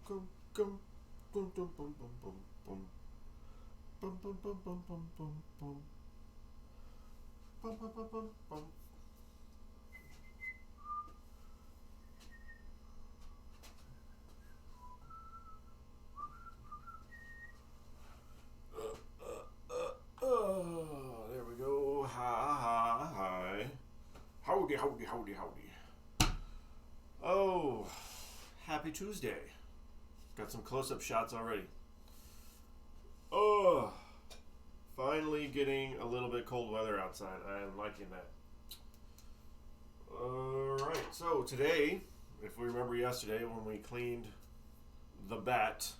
Gum, gum, bum, bum, bum, bum, bum, bum. Bum, bum, bum, bum, bum, bum, bum. Bum, bum, bum, bum, bum. There we go. Hi. Howdy, howdy, howdy, howdy. Oh, happy Tuesday. Got some close-up shots already. Oh, finally getting a little bit cold weather outside. I am liking that. Alright, so today, if we remember yesterday when we cleaned the bat,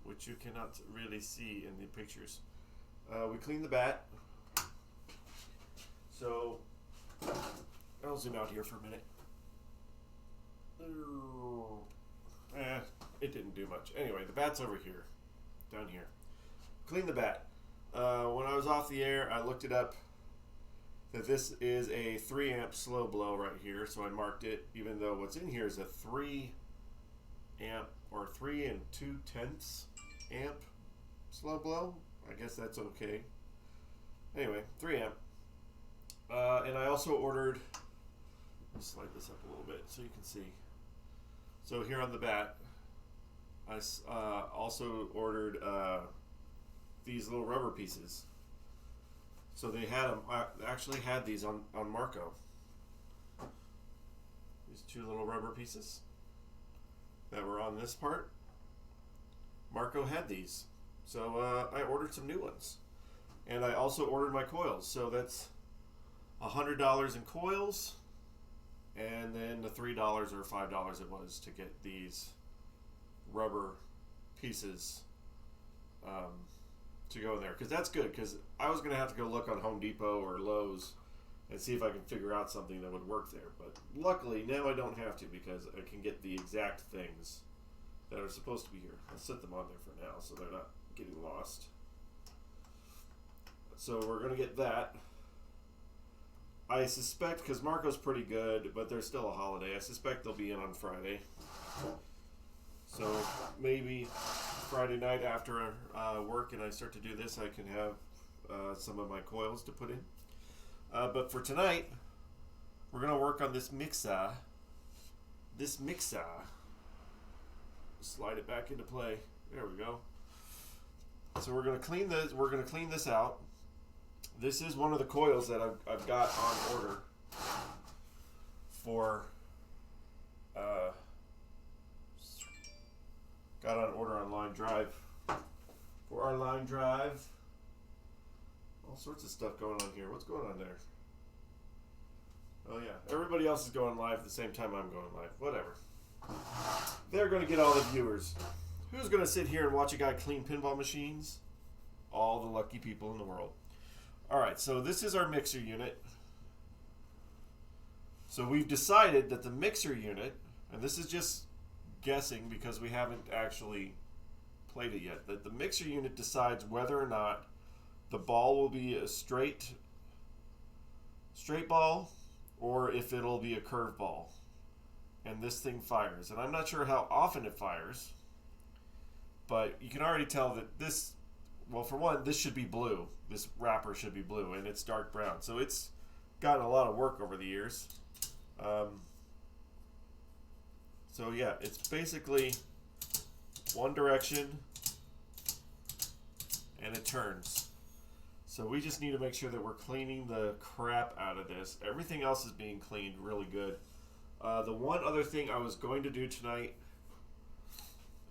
which you cannot really see in the pictures. We cleaned the bat. So, I'll zoom out here for a minute. It didn't do much. Anyway, the bat's over here, down here. Clean the bat. When I was off the air, I looked it up that this is a 3 amp slow blow right here, so I marked it, even though what's in here is a 3 amp or 3 2/10 amp slow blow. I guess that's okay. Anyway, 3 amp. And I also ordered, let me slide this up a little bit so you can see. So here on the bat, I also ordered these little rubber pieces. So they had them. I actually had these on Marco. These 2 little rubber pieces that were on this part. Marco had these. So I ordered some new ones. And I also ordered my coils. So that's $100 in coils. And then the $3 or $5 it was to get these rubber pieces to go in there, because that's good, because I was going to have to go look on Home Depot or Lowe's and see if I can figure out something that would work there, but luckily now I don't have to, because I can get the exact things that are supposed to be here. I'll set them on there for now so they're not getting lost. So we're going to get that. I suspect, because Marco's pretty good, but there's still a holiday, I suspect they'll be in on Friday. So maybe Friday night after work and I start to do this, I can have some of my coils to put in. But for tonight, we're going to work on this mixer. Slide it back into play. There we go. So we're going to clean this. We're going to clean this out. This is one of the coils that I've got on order for. Got on order on Line Drive. For our Line Drive. All sorts of stuff going on here. What's going on there? Oh yeah, everybody else is going live at the same time I'm going live. Whatever. They're going to get all the viewers. Who's going to sit here and watch a guy clean pinball machines? All the lucky people in the world. Alright, so this is our mixer unit. So we've decided that the mixer unit, and this is just guessing because we haven't actually played it yet, that the mixer unit decides whether or not the ball will be a straight ball or if it'll be a curved ball. And this thing fires. And I'm not sure how often it fires, but you can already tell that this, well, for one, this should be blue. This wrapper should be blue, and it's dark brown. So it's gotten a lot of work over the years. So yeah, it's basically one direction, and it turns. So we just need to make sure that we're cleaning the crap out of this. Everything else is being cleaned really good. The one other thing I was going to do tonight,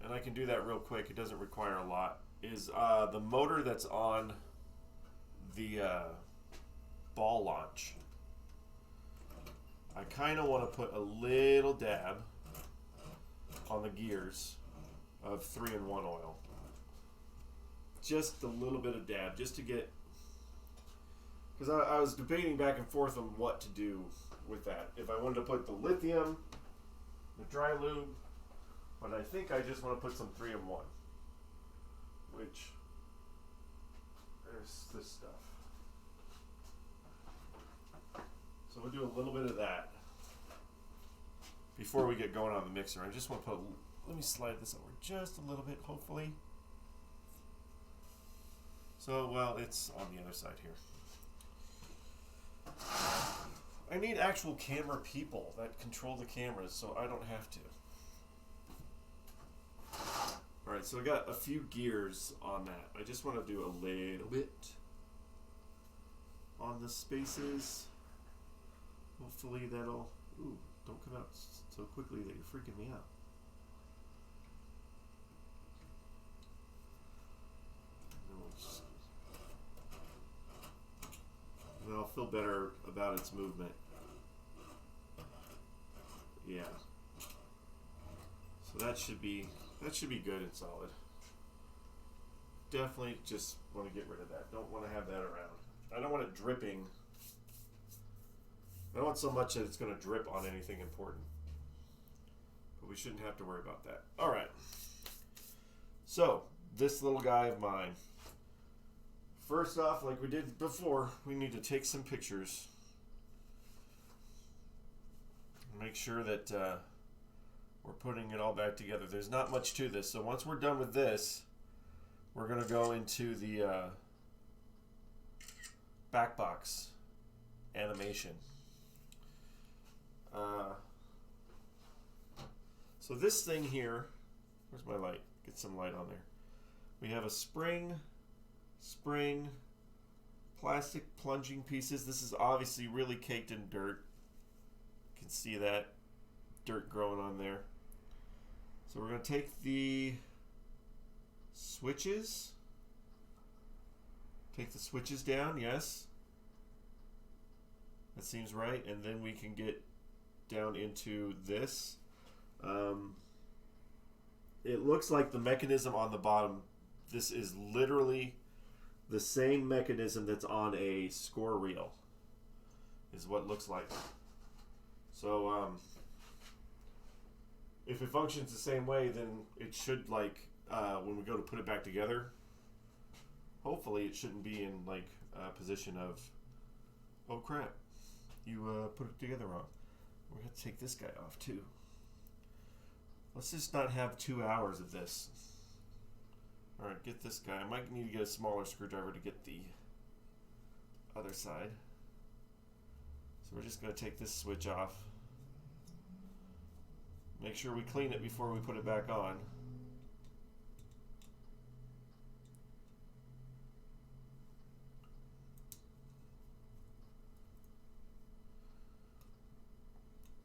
and I can do that real quick, it doesn't require a lot, is the motor that's on the ball launch. I kind of want to put a little dab on the gears of 3-in-1 oil. Just a little bit of dab, just to get, because I was debating back and forth on what to do with that. If I wanted to put the lithium, the dry lube, but I think I just want to put some 3-in-1, which, there's this stuff. So we'll do a little bit of that before we get going on the mixer, I just want to let me slide this over just a little bit, hopefully. So, well, it's on the other side here. I need actual camera people that control the cameras so I don't have to. Alright, so I got a few gears on that. I just want to do a little bit on the spaces. Hopefully that'll... Ooh, don't come out so quickly that you're freaking me out. Then I'll feel better about its movement. Yeah. So that should be good and solid. Definitely just want to get rid of that. Don't want to have that around. I don't want it dripping. I don't want so much that it's going to drip on anything important. But we shouldn't have to worry about that. All right. So, this little guy of mine. First off, like we did before, we need to take some pictures. Make sure that we're putting it all back together. There's not much to this. So once we're done with this, we're going to go into the back box animation. So this thing here, where's my light? Get some light on there. We have a spring, plastic plunging pieces. This is obviously really caked in dirt. You can see that dirt growing on there. So we're going to take the switches. Take the switches down, yes. That seems right. And then we can get down into this. It looks like the mechanism on the bottom, this is literally the same mechanism that's on a score reel, is what it looks like. So if it functions the same way, then it should, like, when we go to put it back together, hopefully it shouldn't be in, like, a position of, oh crap, you put it together wrong. We're going to take this guy off too. Let's just not have 2 hours of this. Alright, get this guy. I might need to get a smaller screwdriver to get the other side. So we're just going to take this switch off. Make sure we clean it before we put it back on.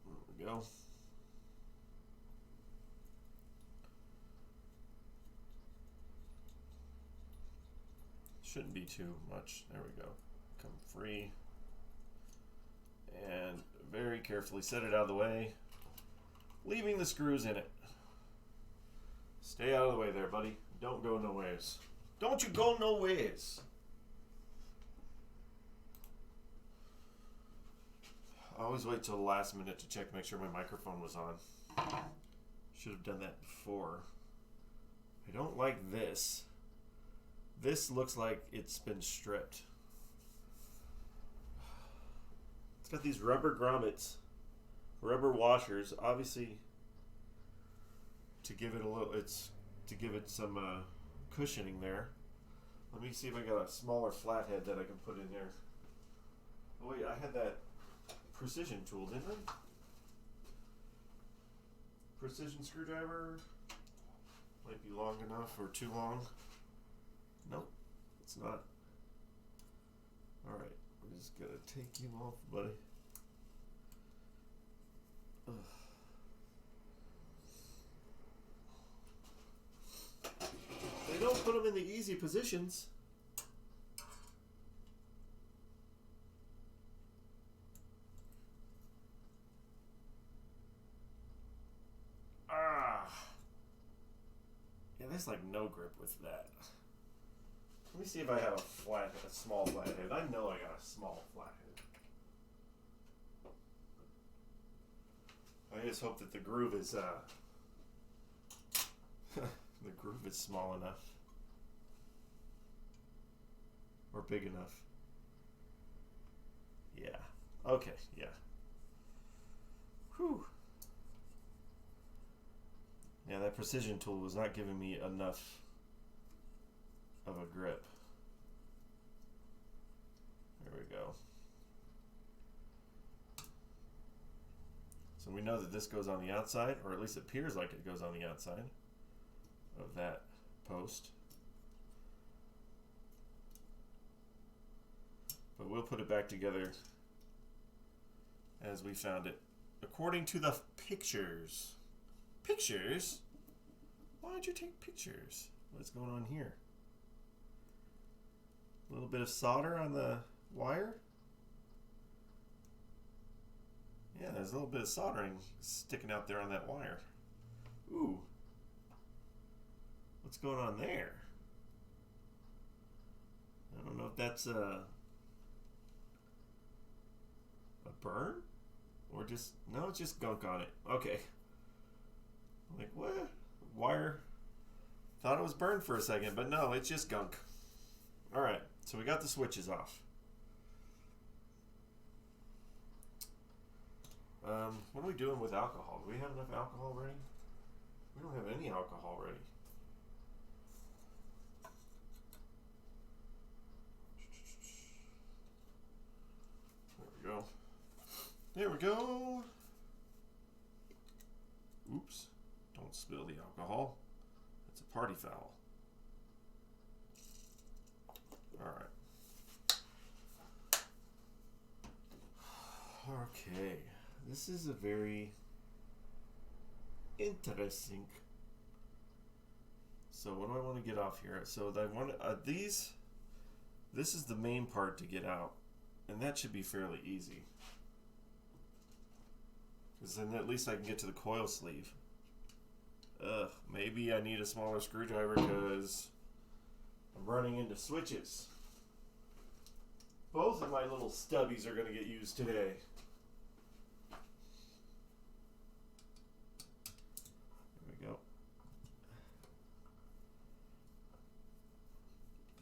There we go. Shouldn't be too much. There we go. Come free. And very carefully set it out of the way, leaving the screws in it. Stay out of the way there, buddy. Don't go no ways. Don't you go no ways. I always wait till the last minute to check, make sure my microphone was on. Should have done that before. I don't like this. This looks like it's been stripped. It's got these rubber grommets, rubber washers, obviously to give it a little, it's to give it some cushioning there. Let me see if I got a smaller flathead that I can put in there. Oh wait, I had that precision tool, didn't I? Precision screwdriver. Might be long enough or too long. Nope, it's not. Alright, we're just gonna take you off, buddy. Ugh. They don't put them in the easy positions. Yeah, there's like no grip with that. Let me see if I have a small flathead. I know I got a small flathead. I just hope that the groove is the groove is small enough or big enough. Yeah. Okay. Yeah. Whew. that precision tool was not giving me enough of a grip. There we go. So we know that this goes on the outside, or at least it appears like it goes on the outside of that post. But we'll put it back together as we found it, according to the pictures. Pictures? Why'd you take pictures? What's going on here? A little bit of solder on the wire. Yeah, there's a little bit of soldering sticking out there on that wire. Ooh. What's going on there? I don't know if that's a burn? Or just, no, it's just gunk on it. Okay. I'm like, what? Wire? Thought it was burned for a second, but no, it's just gunk. Alright, so we got the switches off. What are we doing with alcohol? Do we have enough alcohol ready? We don't have any alcohol ready. There we go. There we go. Oops. Don't spill the alcohol. It's a party foul. Alright. Okay. This is a very interesting. So what do I want to get off here? So I want these. This is the main part to get out, and that should be fairly easy. Because then at least I can get to the coil sleeve. Maybe I need a smaller screwdriver because I'm running into switches. Both of my little stubbies are going to get used today. There we go.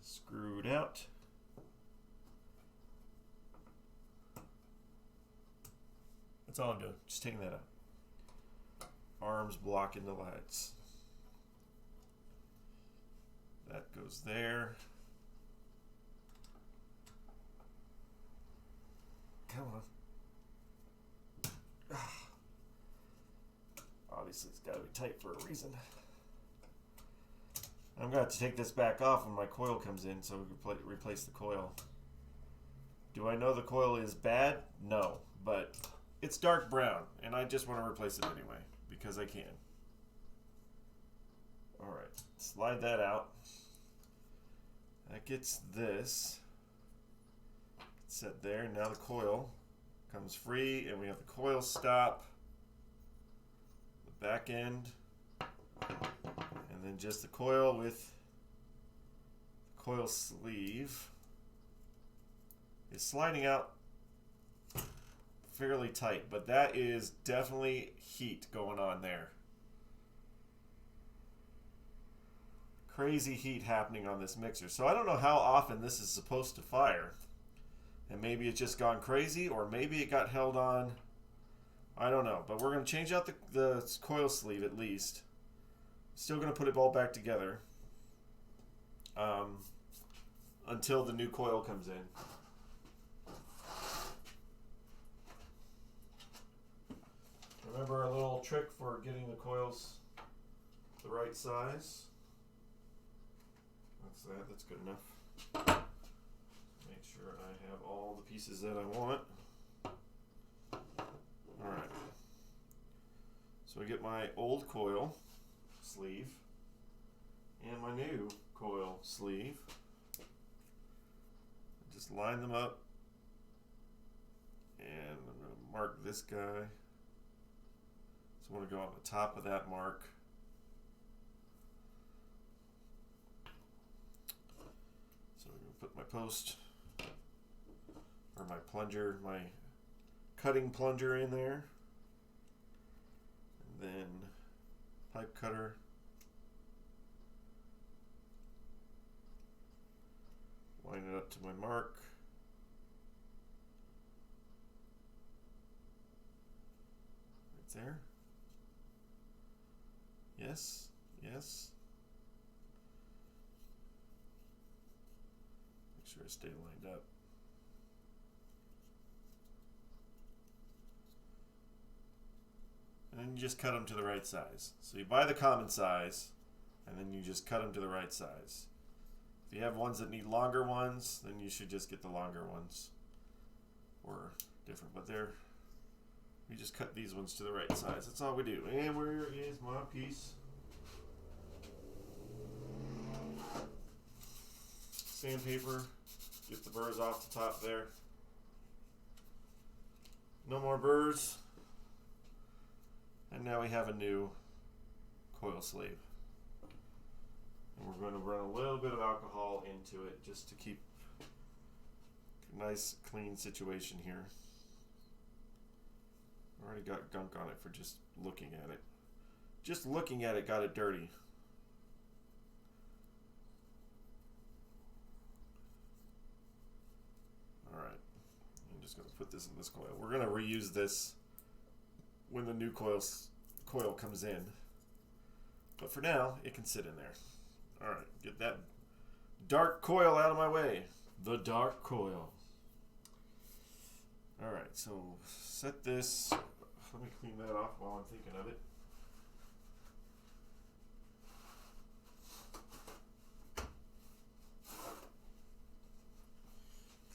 Screwed out. That's all I'm doing. Just taking that out. Arms blocking the lights. That goes there. Come on. Obviously, it's got to be tight for a reason. I'm going to have to take this back off when my coil comes in so we can replace the coil. Do I know the coil is bad? No, but it's dark brown, and I just want to replace it anyway because I can. Alright, slide that out. That gets this set there. Now the coil comes free, and we have the coil stop, the back end, and then just the coil with the coil sleeve is sliding out fairly tight, but that is definitely heat going on there. Crazy heat happening on this mixer. So I don't know how often this is supposed to fire. And maybe it's just gone crazy, or maybe it got held on. I don't know. But we're going to change out the coil sleeve at least. Still going to put it all back together until the new coil comes in. Remember a little trick for getting the coils the right size? That's that. That's good enough. Make sure I have all the pieces that I want. Alright. So I get my old coil sleeve and my new coil sleeve. Just line them up. And I'm going to mark this guy. So I want to go on the top of that mark. So I'm going to put my post, or my plunger, my cutting plunger in there. And then pipe cutter. Line it up to my mark. Right there. Yes, yes. Make sure I stay lined up. And then you just cut them to the right size. So you buy the common size, and then you just cut them to the right size. If you have ones that need longer ones, then you should just get the longer ones. Or different, but we just cut these ones to the right size. That's all we do. And where is my piece? Sandpaper. Get the burrs off the top there. No more burrs. And now we have a new coil sleeve. And we're going to run a little bit of alcohol into it just to keep a nice clean situation here. I already got gunk on it for just looking at it. Just looking at it got it dirty. Alright, I'm just going to put this in this coil. We're going to reuse this when the new coil comes in. But for now, it can sit in there. Alright, get that dark coil out of my way. The dark coil. Alright, so set this. Let me clean that off while I'm thinking of it.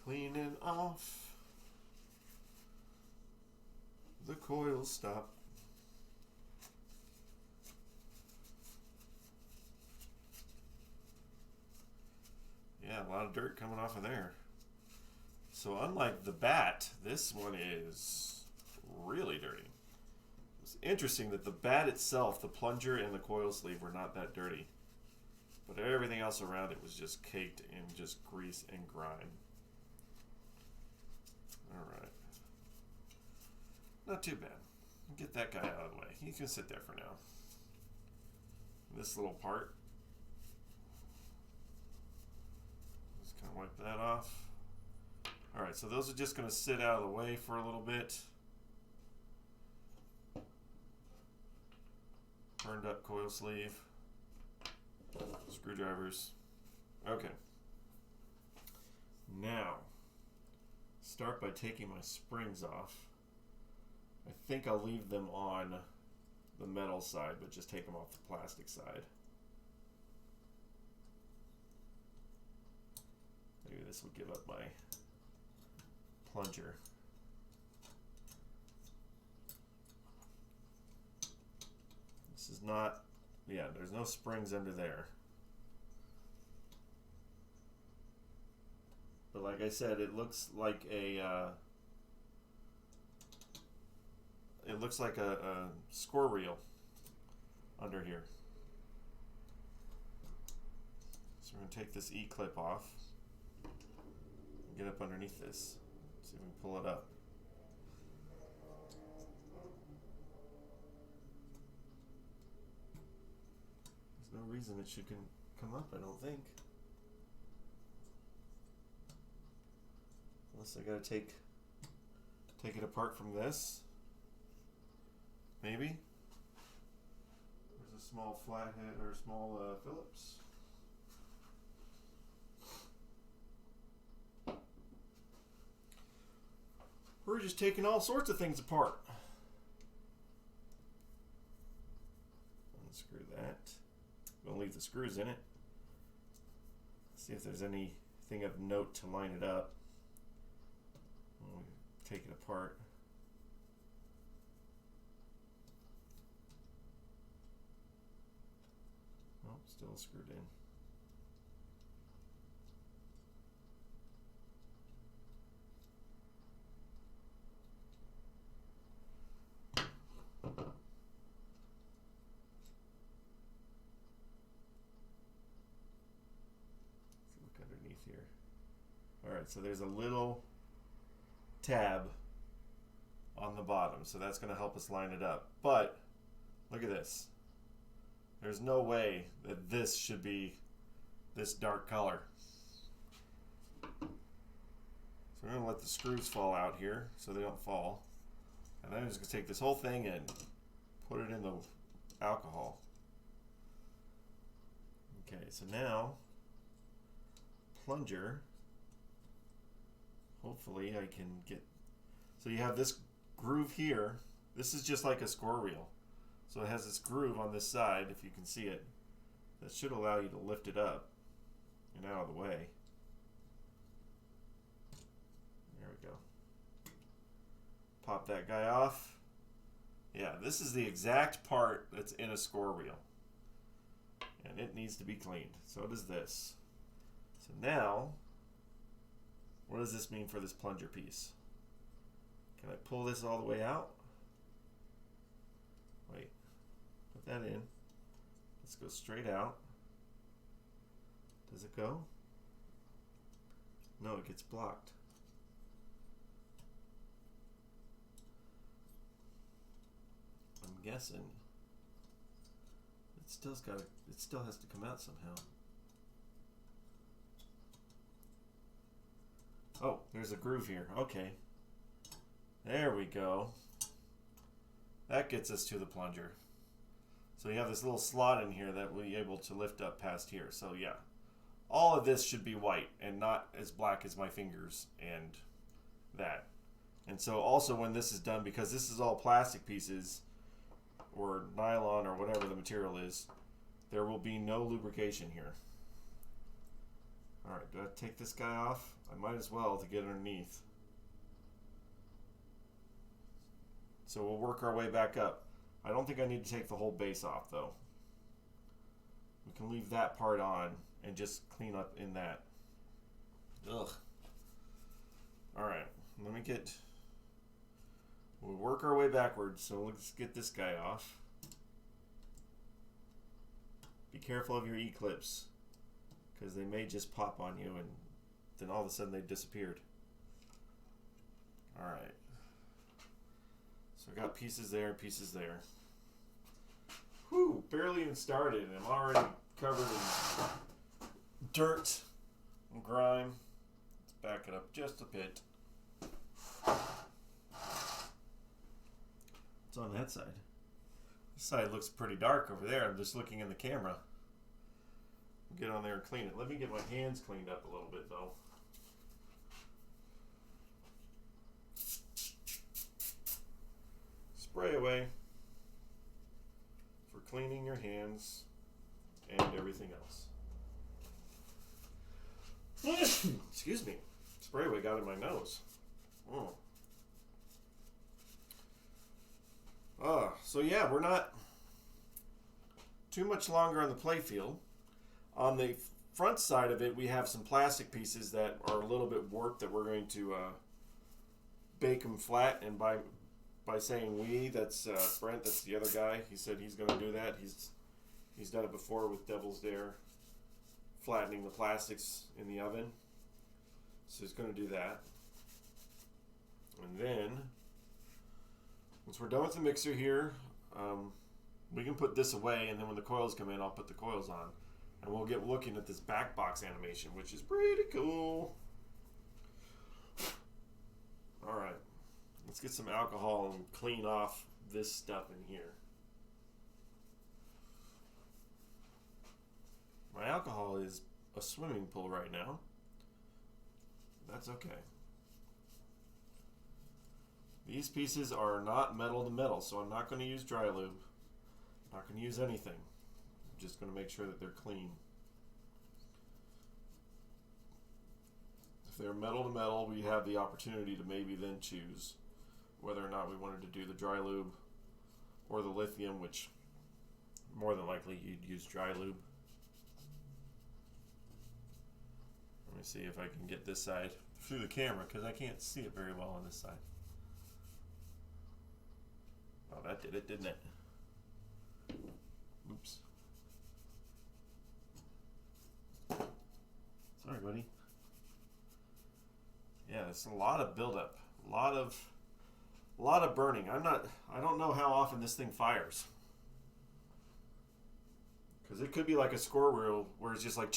Cleaning off the coil stop. Yeah, a lot of dirt coming off of there. So unlike the bat, this one is really dirty. It's interesting that the bat itself, the plunger and the coil sleeve were not that dirty. But everything else around it was just caked in just grease and grime. Alright. Not too bad. Get that guy out of the way. He can sit there for now. This little part. Just kind of wipe that off. Alright, so those are just going to sit out of the way for a little bit. Burned up coil sleeve. Screwdrivers. Okay. Now, start by taking my springs off. I think I'll leave them on the metal side, but just take them off the plastic side. Maybe this will give up my plunger. This is not, yeah, there's no springs under there. But like I said, it looks like a score reel under here. So we're going to take this E-clip off and get up underneath this. See if we can pull it up. There's no reason it should come up, I don't think. Unless I gotta take it apart from this. Maybe. There's a small flathead or small Phillips. We're just taking all sorts of things apart. Unscrew that. We'll leave the screws in it. See if there's anything of note to line it up. We'll take it apart. Oh, still screwed in. Alright, so there's a little tab on the bottom, so that's going to help us line it up. But, look at this. There's no way that this should be this dark color. So we're going to let the screws fall out here so they don't fall. And then I'm just going to take this whole thing and put it in the alcohol. Okay, so now plunger. Hopefully I can get, so you have this groove here. This is just like a score reel. So it has this groove on this side, if you can see it, that should allow you to lift it up and out of the way. There we go. Pop that guy off. Yeah, this is the exact part that's in a score reel. And it needs to be cleaned. So does this. So now, what does this mean for this plunger piece? Can I pull this all the way out? Wait, put that in. Let's go straight out. Does it go? No, it gets blocked. I'm guessing it still has to come out somehow. Oh, there's a groove here. Okay. There we go. That gets us to the plunger. So you have this little slot in here that we'll be able to lift up past here. So yeah, all of this should be white and not as black as my fingers and that. And so also when this is done, because this is all plastic pieces or nylon or whatever the material is, there will be no lubrication here. All right, do I take this guy off? I might as well to get underneath. So we'll work our way back up. I don't think I need to take the whole base off though. We can leave that part on and just clean up in that. Ugh. All right, we'll work our way backwards. So let's get this guy off. Be careful of your E-clips, because they may just pop on you and then all of a sudden they've disappeared. All right. So I got pieces there, pieces there. Whew, barely even started and I'm already covered in dirt and grime. Let's back it up just a bit. What's on that side? This side looks pretty dark over there. I'm just looking in the camera. Get on there and clean it. Let me get my hands cleaned up a little bit though. Spray away for cleaning your hands and everything else. Excuse me. Spray away got in my nose. So yeah, we're not too much longer on the play field. On the front side of it, we have some plastic pieces that are a little bit warped that we're going to bake them flat. And by saying we, that's Brent, that's the other guy. He said he's going to do that. He's done it before with Devil's Dare, flattening the plastics in the oven. So he's going to do that. And then, once we're done with the mixer here, we can put this away, and then when the coils come in, I'll put the coils on. And we'll get looking at this back box animation, which is pretty cool. All right, let's get some alcohol and clean off this stuff in here. My alcohol is a swimming pool right now. That's okay. These pieces are not metal to metal, so I'm not going to use dry lube. I'm not going to use anything. I'm just going to make sure that they're clean. If they're metal to metal, we have the opportunity to maybe then choose whether or not we wanted to do the dry lube or the lithium, which more than likely you'd use dry lube. Let me see if I can get this side through the camera because I can't see it very well on this side. Oh, that did it, didn't it? Oops. Sorry, buddy. Yeah, it's a lot of buildup, a lot of burning. I don't know how often this thing fires, because it could be like a score reel where it's just like,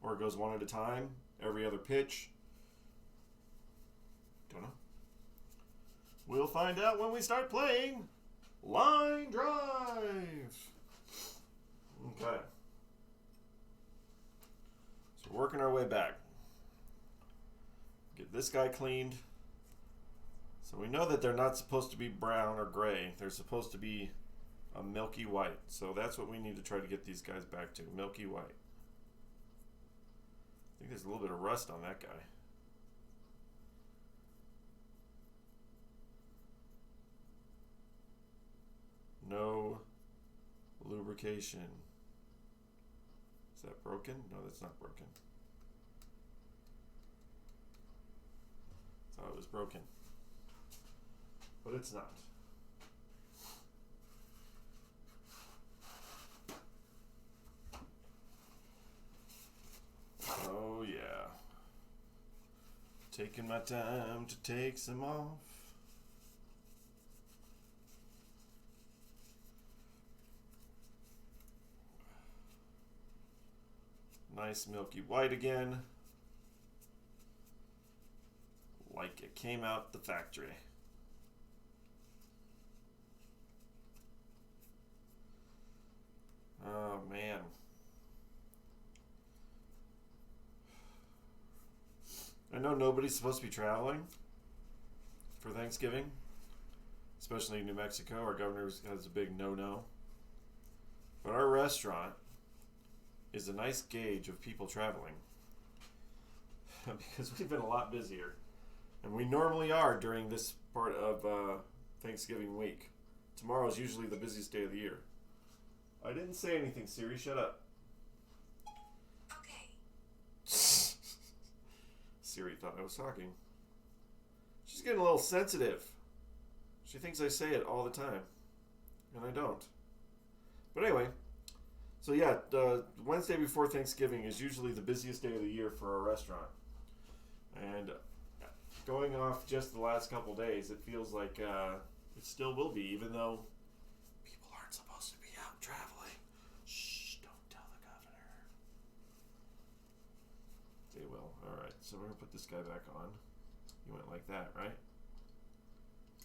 or it goes one at a time, every other pitch. Don't know. We'll find out when we start playing Line Drive. Okay. So we're working our way back. Get this guy cleaned. So we know that they're not supposed to be brown or gray. They're supposed to be a milky white. So that's what we need to try to get these guys back to. Milky white. I think there's a little bit of rust on that guy. No lubrication. Is that broken? No, that's not broken. Thought it was broken. But it's not. Oh yeah. Taking my time to take some off. Nice milky white again. Like it came out the factory. Oh man. I know nobody's supposed to be traveling for Thanksgiving, especially in New Mexico. Our governor has a big no-no. But our restaurant is a nice gauge of people traveling because we've been a lot busier. And we normally are during this part of Thanksgiving week. Tomorrow is usually the busiest day of the year. I didn't say anything, Siri. Shut up. Okay. Siri thought I was talking. She's getting a little sensitive. She thinks I say it all the time. And I don't. But anyway. So yeah, Wednesday before Thanksgiving is usually the busiest day of the year for our restaurant. And going off just the last couple days, it feels like it still will be, even though people aren't supposed to be out traveling. Shh, don't tell the governor. They will. Alright, so we're going to put this guy back on. He went like that, right?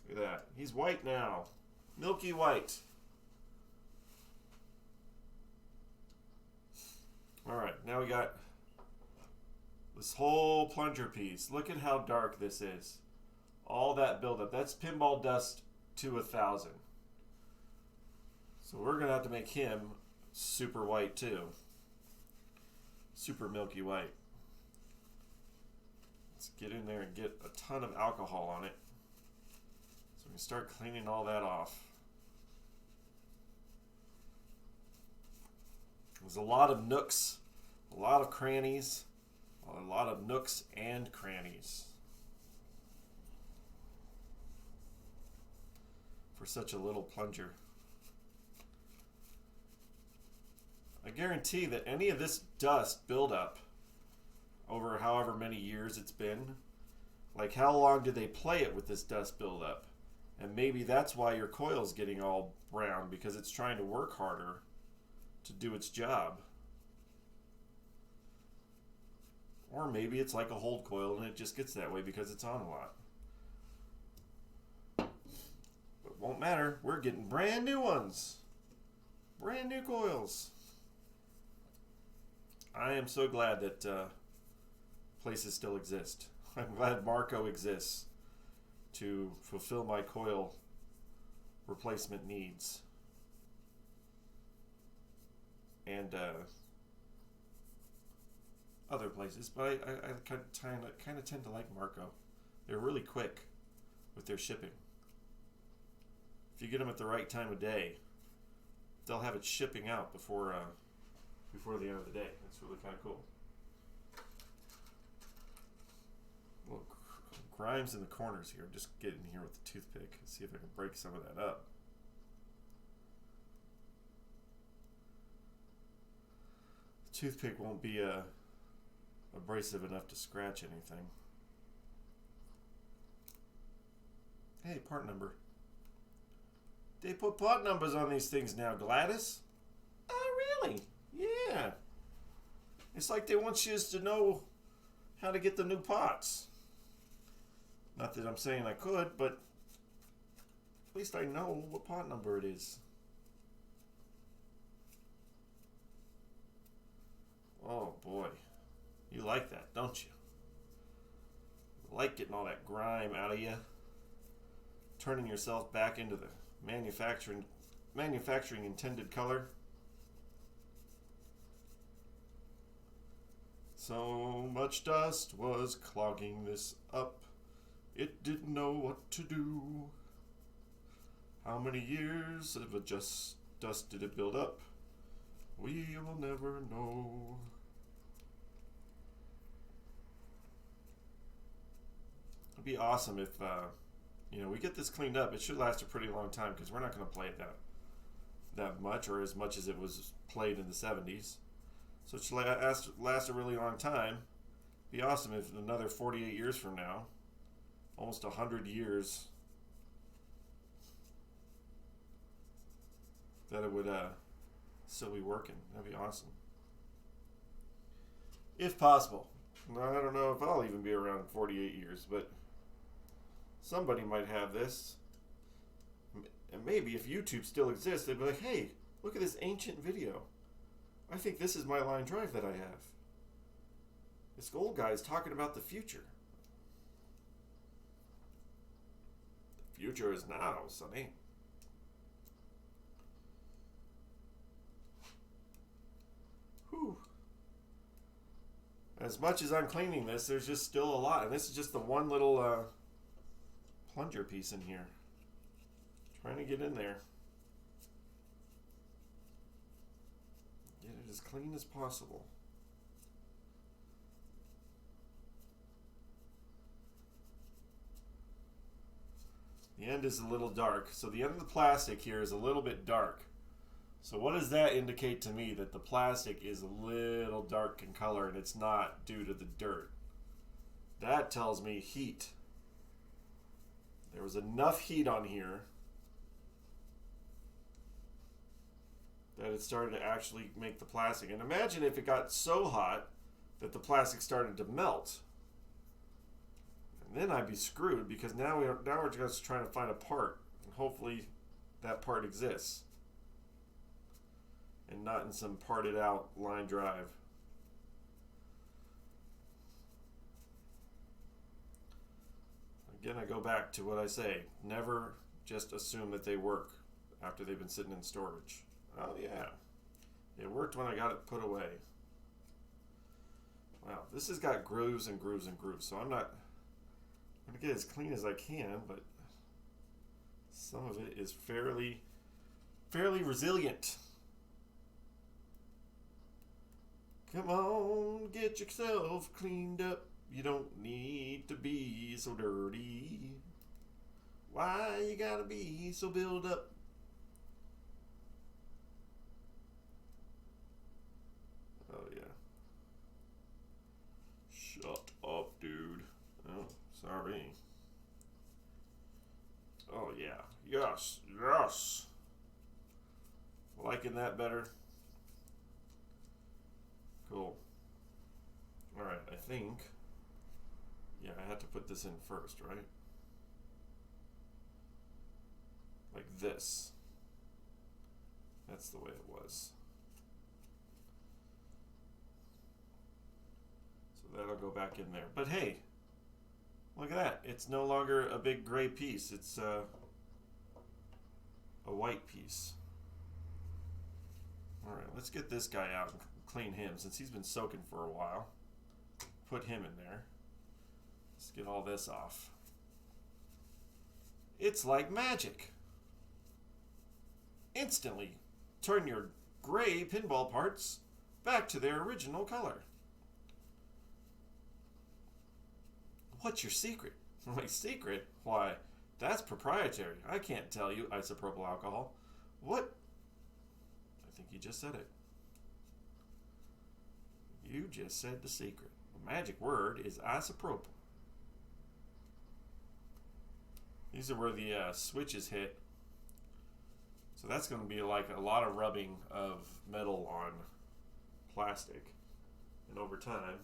Look at that. He's white now. Milky white. Alright, now we got this whole plunger piece. Look at how dark this is. All that buildup. That's pinball dust to 1,000. So we're going to have to make him super white too. Super milky white. Let's get in there and get a ton of alcohol on it. So we can start cleaning all that off. There's a lot of nooks, a lot of crannies, a lot of nooks and crannies for such a little plunger. I guarantee that any of this dust buildup over however many years it's been, like how long did they play it with this dust buildup? And maybe that's why your coil's getting all brown, because it's trying to work harder to do its job. Or maybe it's like a hold coil and it just gets that way because it's on a lot. But it won't matter. We're getting brand new ones. Brand new coils. I am so glad that places still exist. I'm glad Marco exists to fulfill my coil replacement needs. And other places, but I kind of tend to like Marco. They're really quick with their shipping. If you get them at the right time of day, they'll have it shipping out before the end of the day. That's really kind of cool. Little grimes in the corners here. Just get in here with the toothpick and see if I can break some of that up. The toothpick won't be abrasive enough to scratch anything. Hey, part number. They put part numbers on these things now, Gladys. Oh, really? Yeah. It's like they want you to know how to get the new parts. Not that I'm saying I could, but at least I know what part number it is. Oh boy. You like that, don't you? You like getting all that grime out of you. Turning yourself back into the manufacturing intended color. So much dust was clogging this up. It didn't know what to do. How many years of dust did it build up? We will never know. It'd be awesome if, we get this cleaned up. It should last a pretty long time because we're not going to play it that much or as much as it was played in the 70s. So it should last a really long time. It'd be awesome if another 48 years from now, almost 100 years, that it would still be working. That'd be awesome. If possible. I don't know if I'll even be around in 48 years, but somebody might have this. And maybe if YouTube still exists, they'd be like, hey, look at this ancient video. I think this is my line drive that I have. This old guy is talking about the future. The future is now, sonny. Whew. As much as I'm cleaning this, there's just still a lot. And this is just the one little plunger piece in here. Trying to get in there. Get it as clean as possible. The end is a little dark. So the end of the plastic here is a little bit dark. So what does that indicate to me? That the plastic is a little dark in color and it's not due to the dirt. That tells me heat. There was enough heat on here that it started to actually make the plastic. And imagine if it got so hot that the plastic started to melt. And then I'd be screwed because now we're just trying to find a part. And hopefully that part exists. And not in some parted out line drive. Again, I go back to what I say. Never just assume that they work after they've been sitting in storage. Oh yeah, it worked when I got it put away. Wow, this has got grooves and grooves and grooves, so I'm going to get as clean as I can, but some of it is fairly resilient. Come on, get yourself cleaned up. You don't need to be so dirty. Why you gotta be so built up? Oh yeah. Shut up, dude. Oh, sorry. Oh yeah. Yes, yes. Liking that better? Cool. Alright, I think... Yeah, I had to put this in first, right? Like this. That's the way it was. So that'll go back in there. But hey, look at that. It's no longer a big gray piece. It's a white piece. Alright, let's get this guy out and clean him since he's been soaking for a while. Put him in there. Let's get all this off. It's like magic. Instantly turn your gray pinball parts back to their original color. What's your secret? My secret? Why, that's proprietary. I can't tell you isopropyl alcohol. What? I think you just said it. You just said the secret. The magic word is isopropyl. These are where the switches hit. So that's going to be like a lot of rubbing of metal on plastic. And over time,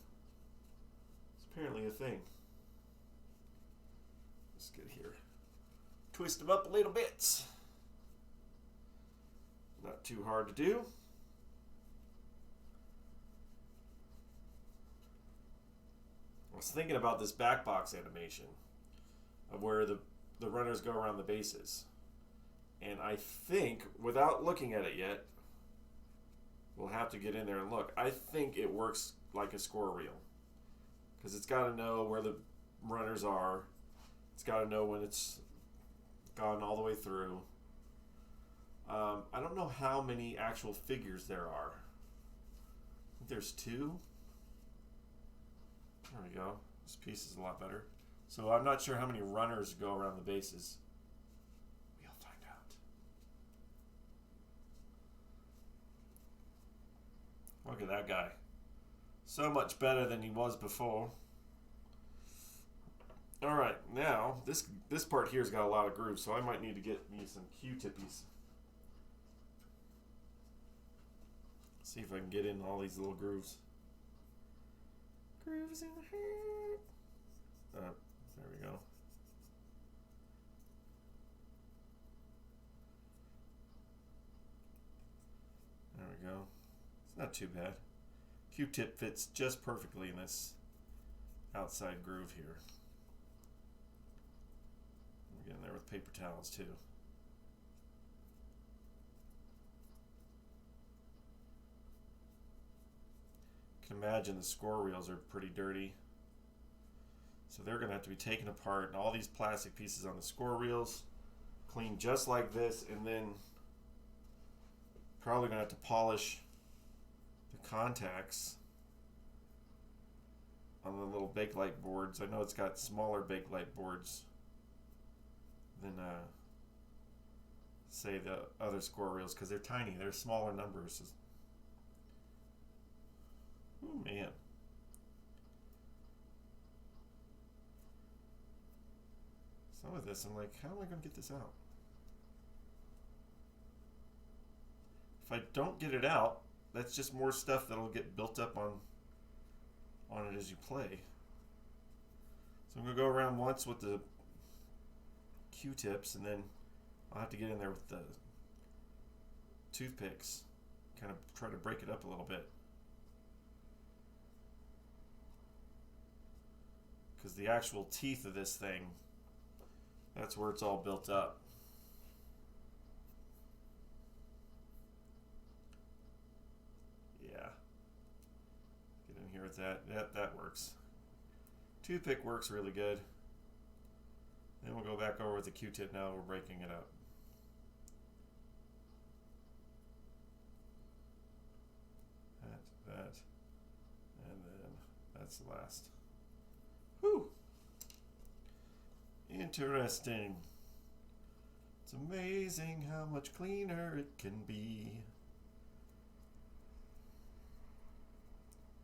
it's apparently a thing. Let's get here. Twist them up a little bit. Not too hard to do. I was thinking about this back box animation of where the runners go around the bases. And I think, without looking at it yet, we'll have to get in there and look. I think it works like a score reel. Because it's got to know where the runners are. It's got to know when it's gone all the way through. I don't know how many actual figures there are. I think there's 2. There we go. This piece is a lot better. So I'm not sure how many runners go around the bases. We'll find out. Look at that guy. So much better than he was before. Alright, now, this part here's got a lot of grooves, so I might need to get me some Q-tippies. See if I can get in all these little grooves. Grooves in the head. There we go. There we go. It's not too bad. Q-tip fits just perfectly in this outside groove here. We're getting there with paper towels too. You can imagine the score reels are pretty dirty. So they're going to have to be taken apart, and all these plastic pieces on the score reels cleaned just like this, and then probably going to have to polish the contacts on the little Bakelite boards. I know it's got smaller Bakelite boards than say the other score reels because they're tiny. They're smaller numbers. Oh man. Some of this, I'm like, how am I going to get this out? If I don't get it out, that's just more stuff that'll get built up on it as you play. So I'm going to go around once with the Q-tips, and then I'll have to get in there with the toothpicks, kind of try to break it up a little bit. Because the actual teeth of this thing, that's where it's all built up. Yeah. Get in here with that. That works. Toothpick works really good. Then we'll go back over with the Q-tip now. We're breaking it up. That, and then that's the last. Whew. Interesting. It's amazing how much cleaner it can be.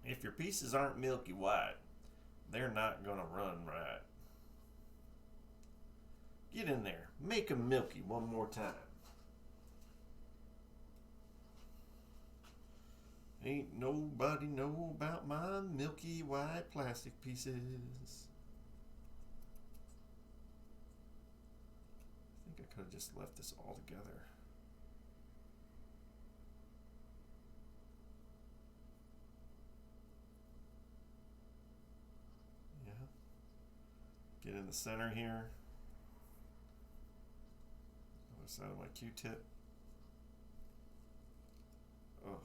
If your pieces aren't milky white, they're not gonna run right. Get in there. Make them milky one more time. Ain't nobody know about my milky white plastic pieces. I think I could have just left this all together. Yeah. Get in the center here. Other side of my Q-tip. Oh.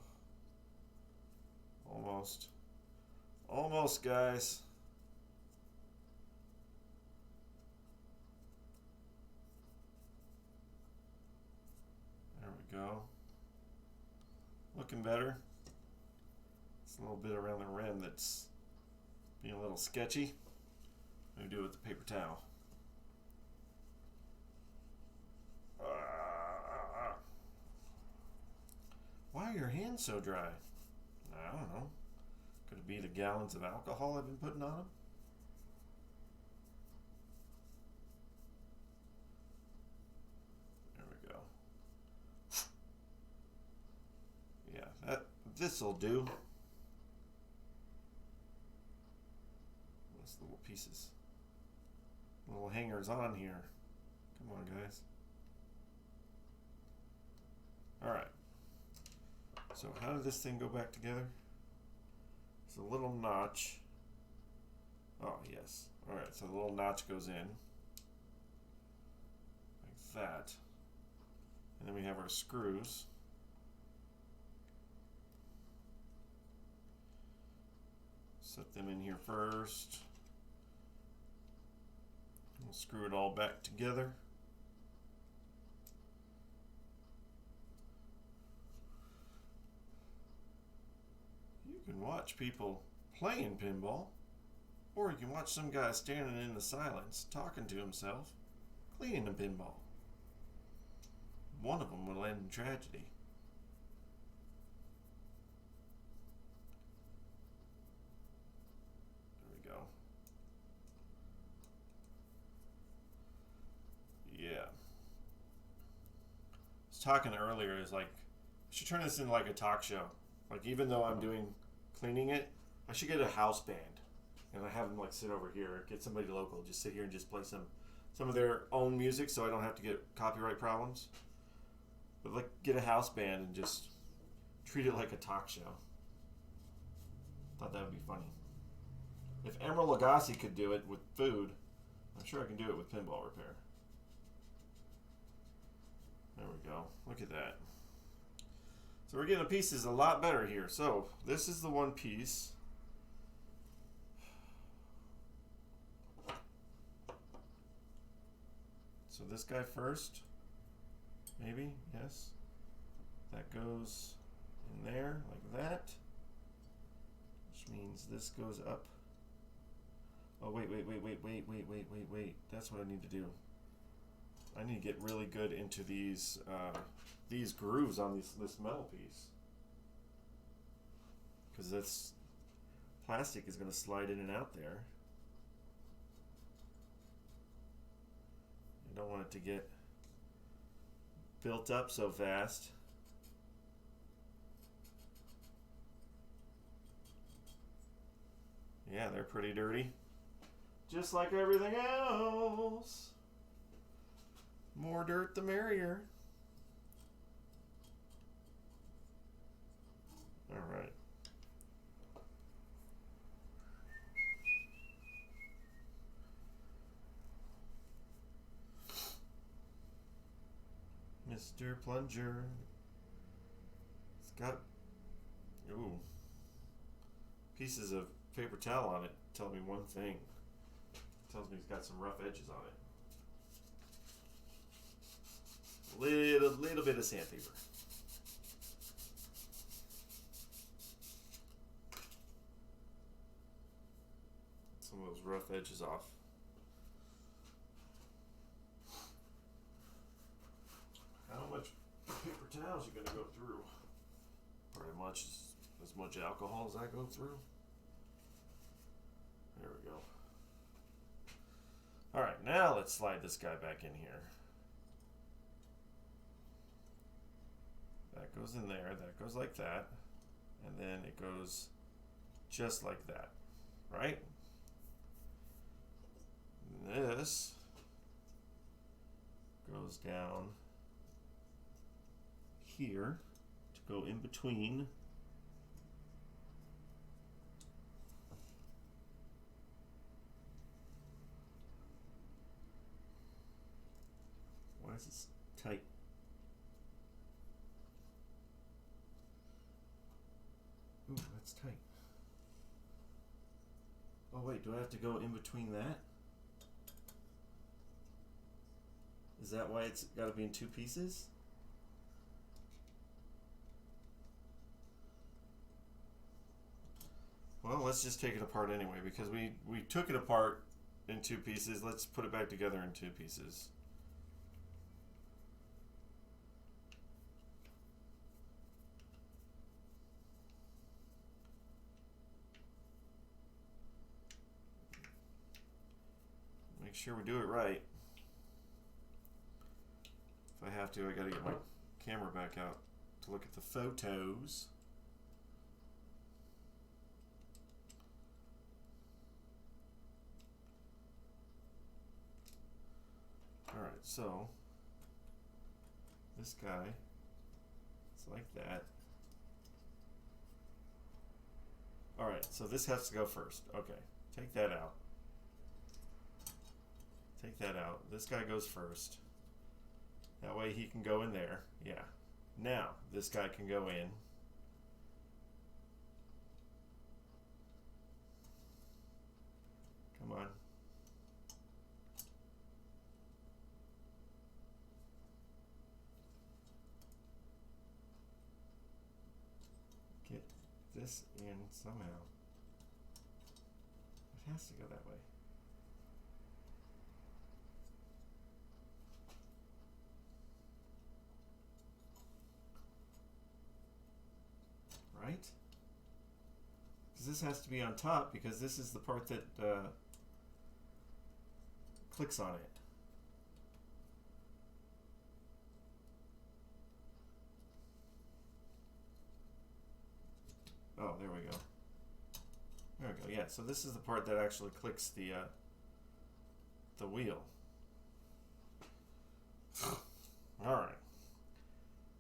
Almost. Almost, guys. There we go. Looking better. It's a little bit around the rim that's being a little sketchy. I'm going to do it with the paper towel. Why are your hands so dry? I don't know. Could it be the gallons of alcohol I've been putting on them? There we go. Yeah, this'll do. Those little pieces. Little hangers on here. Come on, guys. Alright. So how did this thing go back together? It's a little notch Oh, yes. Alright, so the little notch goes in. Like that. And then we have our screws. Set them in here first. We'll screw it all back together. You can watch people playing pinball, or you can watch some guy standing in the silence, talking to himself, cleaning a pinball. One of them will end in tragedy. There we go. Yeah. I was talking earlier, is like, I should turn this into like a talk show. Like, even though I'm doing cleaning it, I should get a house band. And I have them like sit over here, get somebody local, just sit here and just play some of their own music so I don't have to get copyright problems. But like, get a house band and just treat it like a talk show. Thought that would be funny. If Emeril Lagasse could do it with food, I'm sure I can do it with pinball repair. There we go. Look at that. So we're getting the pieces a lot better here. So this is the one piece. So this guy first. Maybe, yes. That goes in there like that. Which means this goes up. Oh, wait. That's what I need to do. I need to get really good into these grooves on this metal piece. Because this plastic is going to slide in and out there. I don't want it to get built up so fast. Yeah, they're pretty dirty. Just like everything else. More dirt the merrier. Alright. Mr. Plunger. It's got pieces of paper towel on it. Tell me one thing. It tells me it's got some rough edges on it. Little bit of sandpaper. Some of those rough edges off. How much paper towels you gonna go through? Pretty much as much alcohol as I go through. There we go. Alright, now let's slide this guy back in here. That goes in there, that goes like that, and then it goes just like that, right? And this goes down here to go in between why is this tight? Ooh, that's tight. Oh wait, do I have to go in between that? Is that why it's got to be in two pieces? Well, let's just take it apart anyway, because we took it apart in two pieces. Let's put it back together in two pieces. Make sure we do it right. If I have to, I gotta get my camera back out to look at the photos. Alright, so this guy is like that. Alright, so this has to go first. Okay, take that out. Take that out. This guy goes first. That way he can go in there. Yeah. Now, this guy can go in. Come on. Get this in somehow. It has to go that way. Right? Because this has to be on top because this is the part that clicks on it. Oh, there we go. There we go. Yeah, so this is the part that actually clicks the wheel. All right.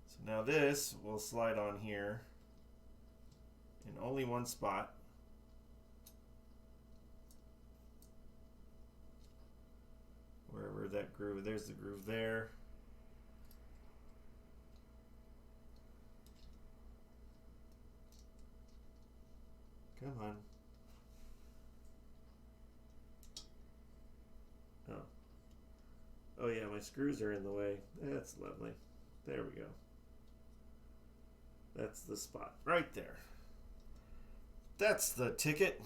So now this will slide on here in only one spot. Wherever that groove, there's the groove there. Come on. Oh. Oh yeah, my screws are in the way. That's lovely. There we go. That's the spot right there. That's the ticket.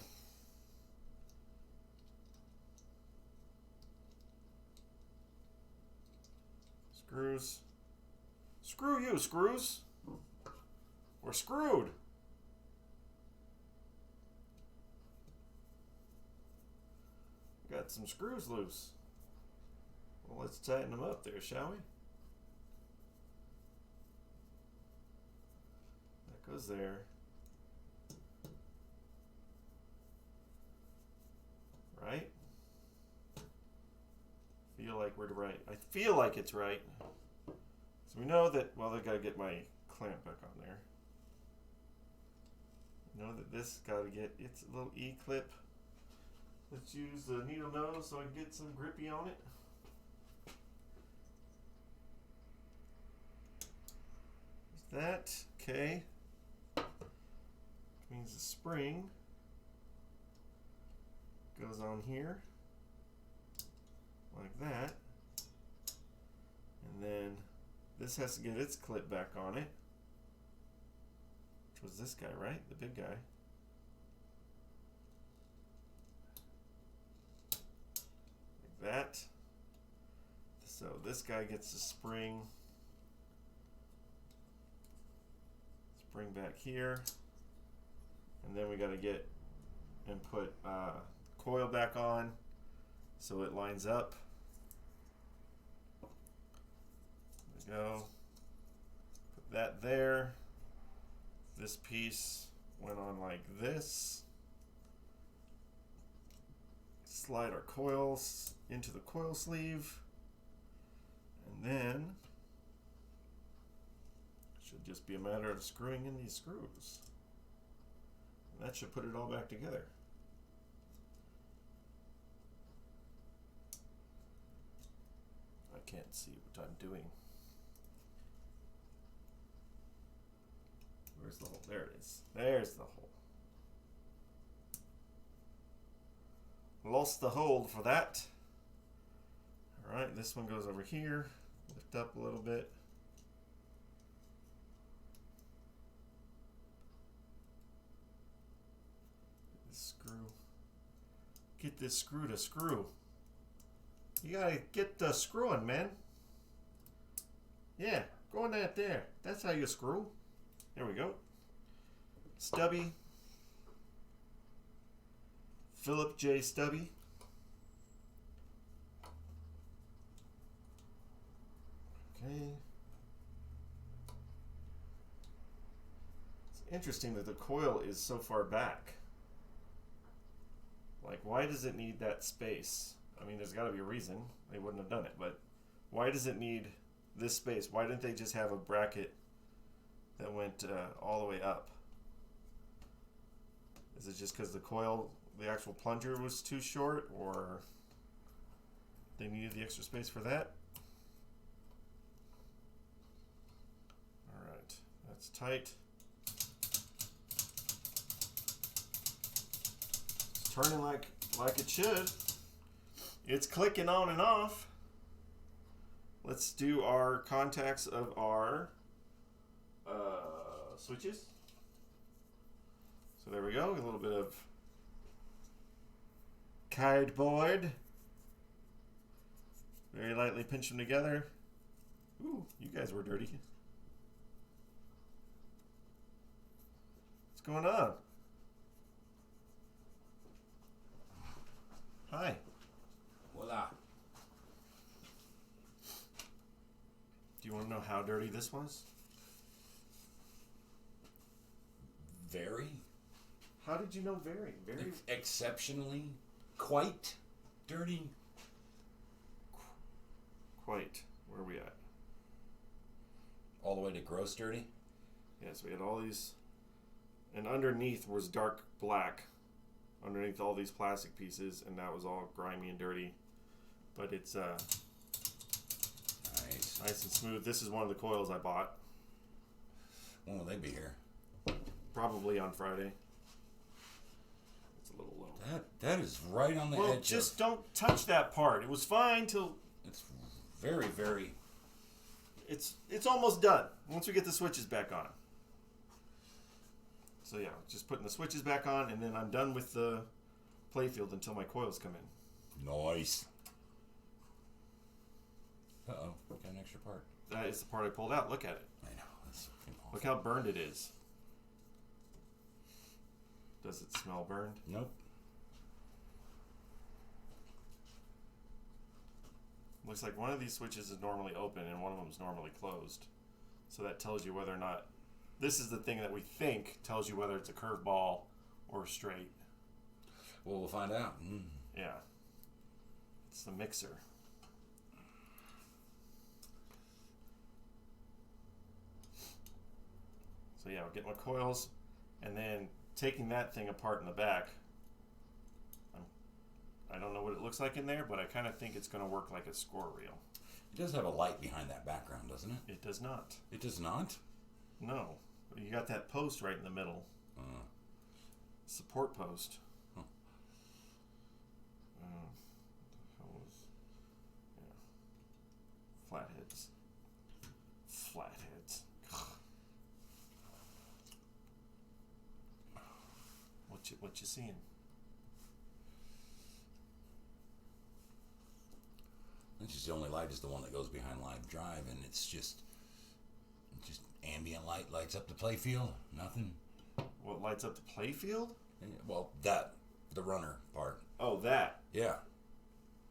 Screws. Screw you, screws. We're screwed. Got some screws loose. Well, let's tighten them up there, shall we? That goes there. Right? Feel like we're right. I feel like it's right. So we know that, well, I gotta get my clamp back on there. Know that this gotta get its little E-clip. Let's use the needle nose so I can get some grippy on it. There's that, okay. Which means the spring goes on here like that, and then this has to get its clip back on it, which was this guy, right? The big guy. Like that. So this guy gets the spring back here, and then we got to get and put coil back on so it lines up. There we go. Put that there. This piece went on like this. Slide our coils into the coil sleeve, and then it should just be a matter of screwing in these screws. And that should put it all back together. I can't see what I'm doing. Where's the hole? There it is. There's the hole. Lost the hold for that. All right, this one goes over here. Lift up a little bit. This screw. Get this screw to screw. You gotta get the screwing, man. Yeah, go on that there. That's how you screw. There we go. Stubby. Philip J. Stubby. Okay. It's interesting that the coil is so far back. Like, why does it need that space? I mean, there's got to be a reason. They wouldn't have done it, but why does it need this space? Why didn't they just have a bracket that went all the way up? Is it just because the coil, the actual plunger was too short, or They needed the extra space for that. All right, that's tight. It's turning like it should. It's clicking on and off. Let's do our contacts of our switches. So there we go, a little bit of cardboard. Very lightly pinch them together. Ooh, you guys were dirty. What's going on? Hi. Voila. Do you want to know how dirty this was? Very. How did you know very? Very Exceptionally. Quite dirty. Quite. Where are we at? All the way to gross dirty? Yes, we had all these. And underneath was dark black. Underneath all these plastic pieces, and that was all grimy and dirty. But it's Nice. nice and smooth. This is one of the coils I bought. When will they be here? Probably on Friday. It's a little low. That is right on the Well, edge. just don't touch that part. It was fine till It's very, very. it's almost done. Once we get the switches back on. So yeah, just putting the switches back on, and then I'm done with the playfield until my coils come in. Nice. Uh-oh. Got an extra part. That is the part I pulled out. Look at it. I know. That's fucking awful. Look how burned it is. Does it smell burned? Nope. Looks like one of these switches is normally open and one of them is normally closed. So that tells you whether or not... This is the thing that we think tells you whether it's a curveball or straight. Well, we'll find out. Yeah. It's the mixer. So yeah, we're getting my coils and then taking that thing apart in the back. I don't know what it looks like in there, but I kind of think it's going to work like a score reel. It does have a light behind that background, doesn't it? It does not. It does not? No. You got that post right in the middle. Support post. Huh. Flatheads. Flatheads. What you seeing? It's just the only light is the one that goes behind live drive, and it's just ambient light lights up the playfield. Nothing. What lights up the playfield? Well, the runner part. Oh, that. Yeah.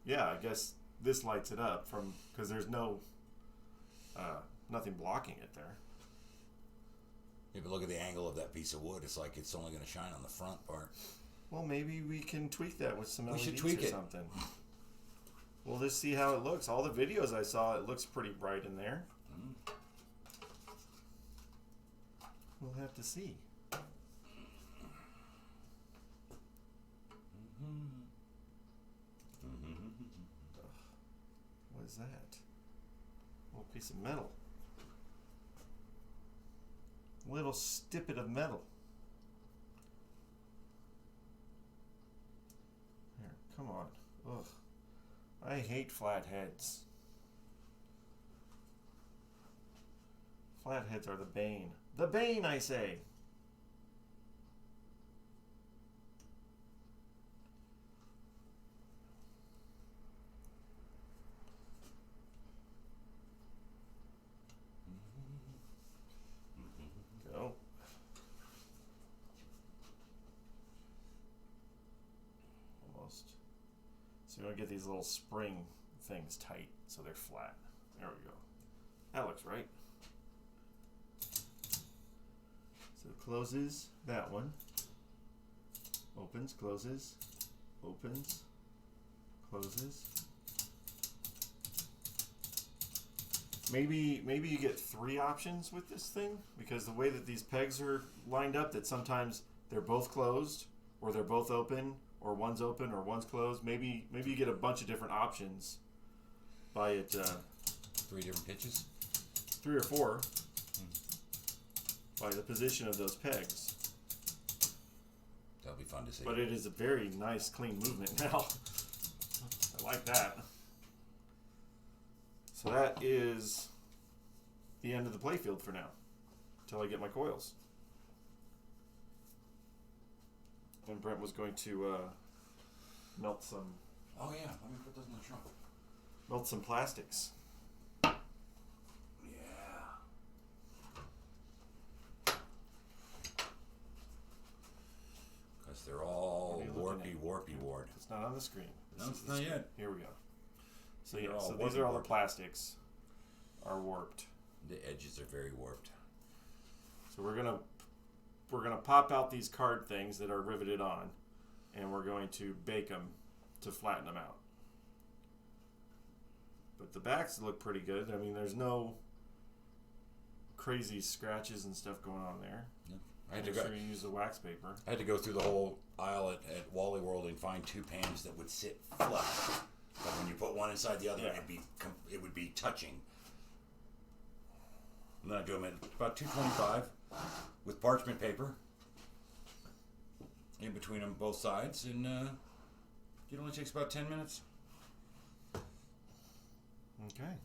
Yeah, I guess this lights it up from because there's no nothing blocking it there. Yeah, but look at the angle of that piece of wood. It's like it's only going to shine on the front part. Well, maybe we can tweak that with some We LEDs should tweak or it. something. We'll just see how it looks. All the videos I saw, it looks pretty bright in there. We'll have to see. What is that? A little piece of metal. Little snippet of metal. Here, come on. Ugh. I hate flatheads. Flatheads are the bane. The bane, I say. Go. Almost. So you want to get these little spring things tight so they're flat. There we go. That looks right. So it closes that one. Opens, closes, opens, closes. Maybe you get 3 options with this thing because the way that these pegs are lined up, that sometimes they're both closed or they're both open or one's open or one's closed. Maybe you get a bunch of different options by it 3 different pitches. 3 or 4 by the position of those pegs. That'll be fun to see. But it is a very nice, clean movement now. I like that. So that is the end of the playfield for now, until I get my coils. And Brent was going to melt some Oh yeah, let me put those in the trunk. plastics. Yeah. Because they're all What are you looking warpy ward. It's not on the screen. No, it's not yet. Here we go. So They're yeah, all so these are all the warpy. plastics are warped. The edges are very warped. So we're gonna pop out these card things that are riveted on, and we're going to bake them to flatten them out. But the backs look pretty good. I mean, there's no crazy scratches and stuff going on there. Yeah. I had to Make go. sure you use the wax paper. I had to go through the whole aisle at Wally World and find 2 pans that would sit flush. But when you put one inside the other, Yeah. it would be touching. And then I do them at about 225 with parchment paper in between them both sides, and it only takes about 10 minutes. Okay.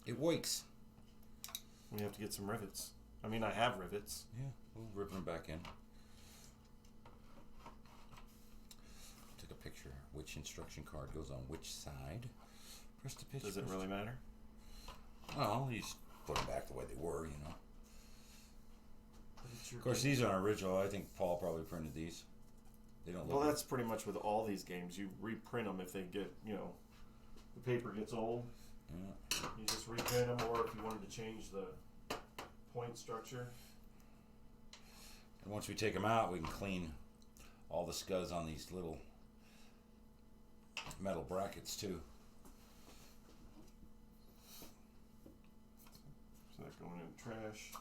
It wakes. We have to get some rivets. I mean, I have rivets. Yeah, we'll rip them back in. Took a picture. Which instruction card goes on which side? Press the pitch. Does it really matter? Well, you just put them back the way they were, you know. It's your Of course, these aren't original. I think Paul probably printed these. They don't look. Well, that's pretty much with all these games. You reprint them if they get, the paper gets old. Yeah. You just reprint them, or if you wanted to change the point structure. And once we take them out, we can clean all the scuzz on these little metal brackets too. So that going in the trash.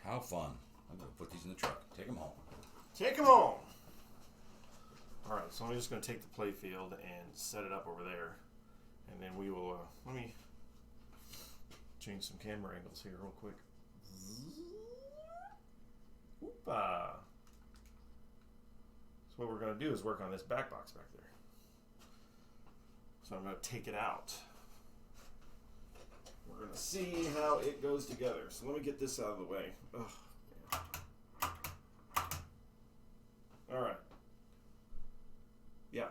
How fun. I'm going to put these in the truck. Take them home. Take them home! Alright, so I'm just going to take the playfield and set it up over there. And then we will, let me change some camera angles here real quick. Whoop-a. So what we're going to do is work on this back box back there. So I'm going to take it out. We're going to see how it goes together. So let me get this out of the way. Ugh. All right. Yeah.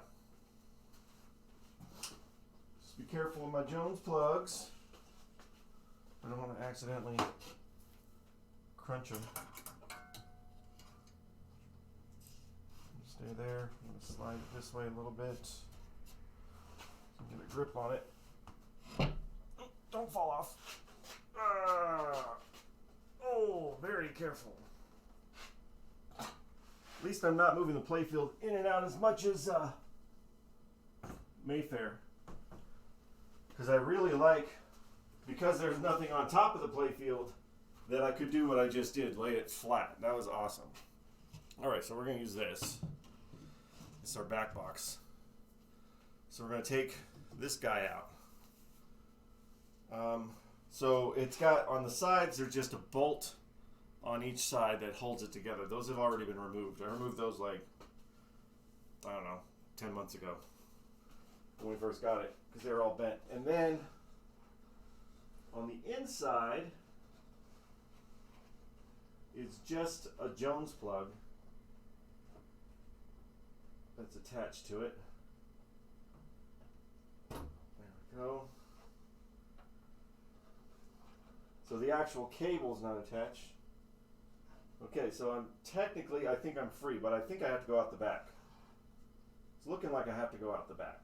Just be careful with my Jones plugs. I don't want to accidentally crunch them. Stay there. I'm going to slide it this way a little bit. Get a grip on it. Oh, don't fall off. Oh, very careful. At least I'm not moving the playfield in and out as much as Mayfair. Because I really like, because there's nothing on top of the playfield, that I could do what I just did, lay it flat. That was awesome. Alright, so we're going to use this. It's our back box. So we're going to take this guy out. So it's got, on the sides, there's just a bolt on each side that holds it together. Those have already been removed. I removed those like, I don't know, 10 months ago when we first got it, because they were all bent. And then on the inside is just a Jones plug that's attached to it. There we go. So the actual cable's not attached. Okay, so I'm technically, I think I'm free, but I think I have to go out the back. It's looking like I have to go out the back.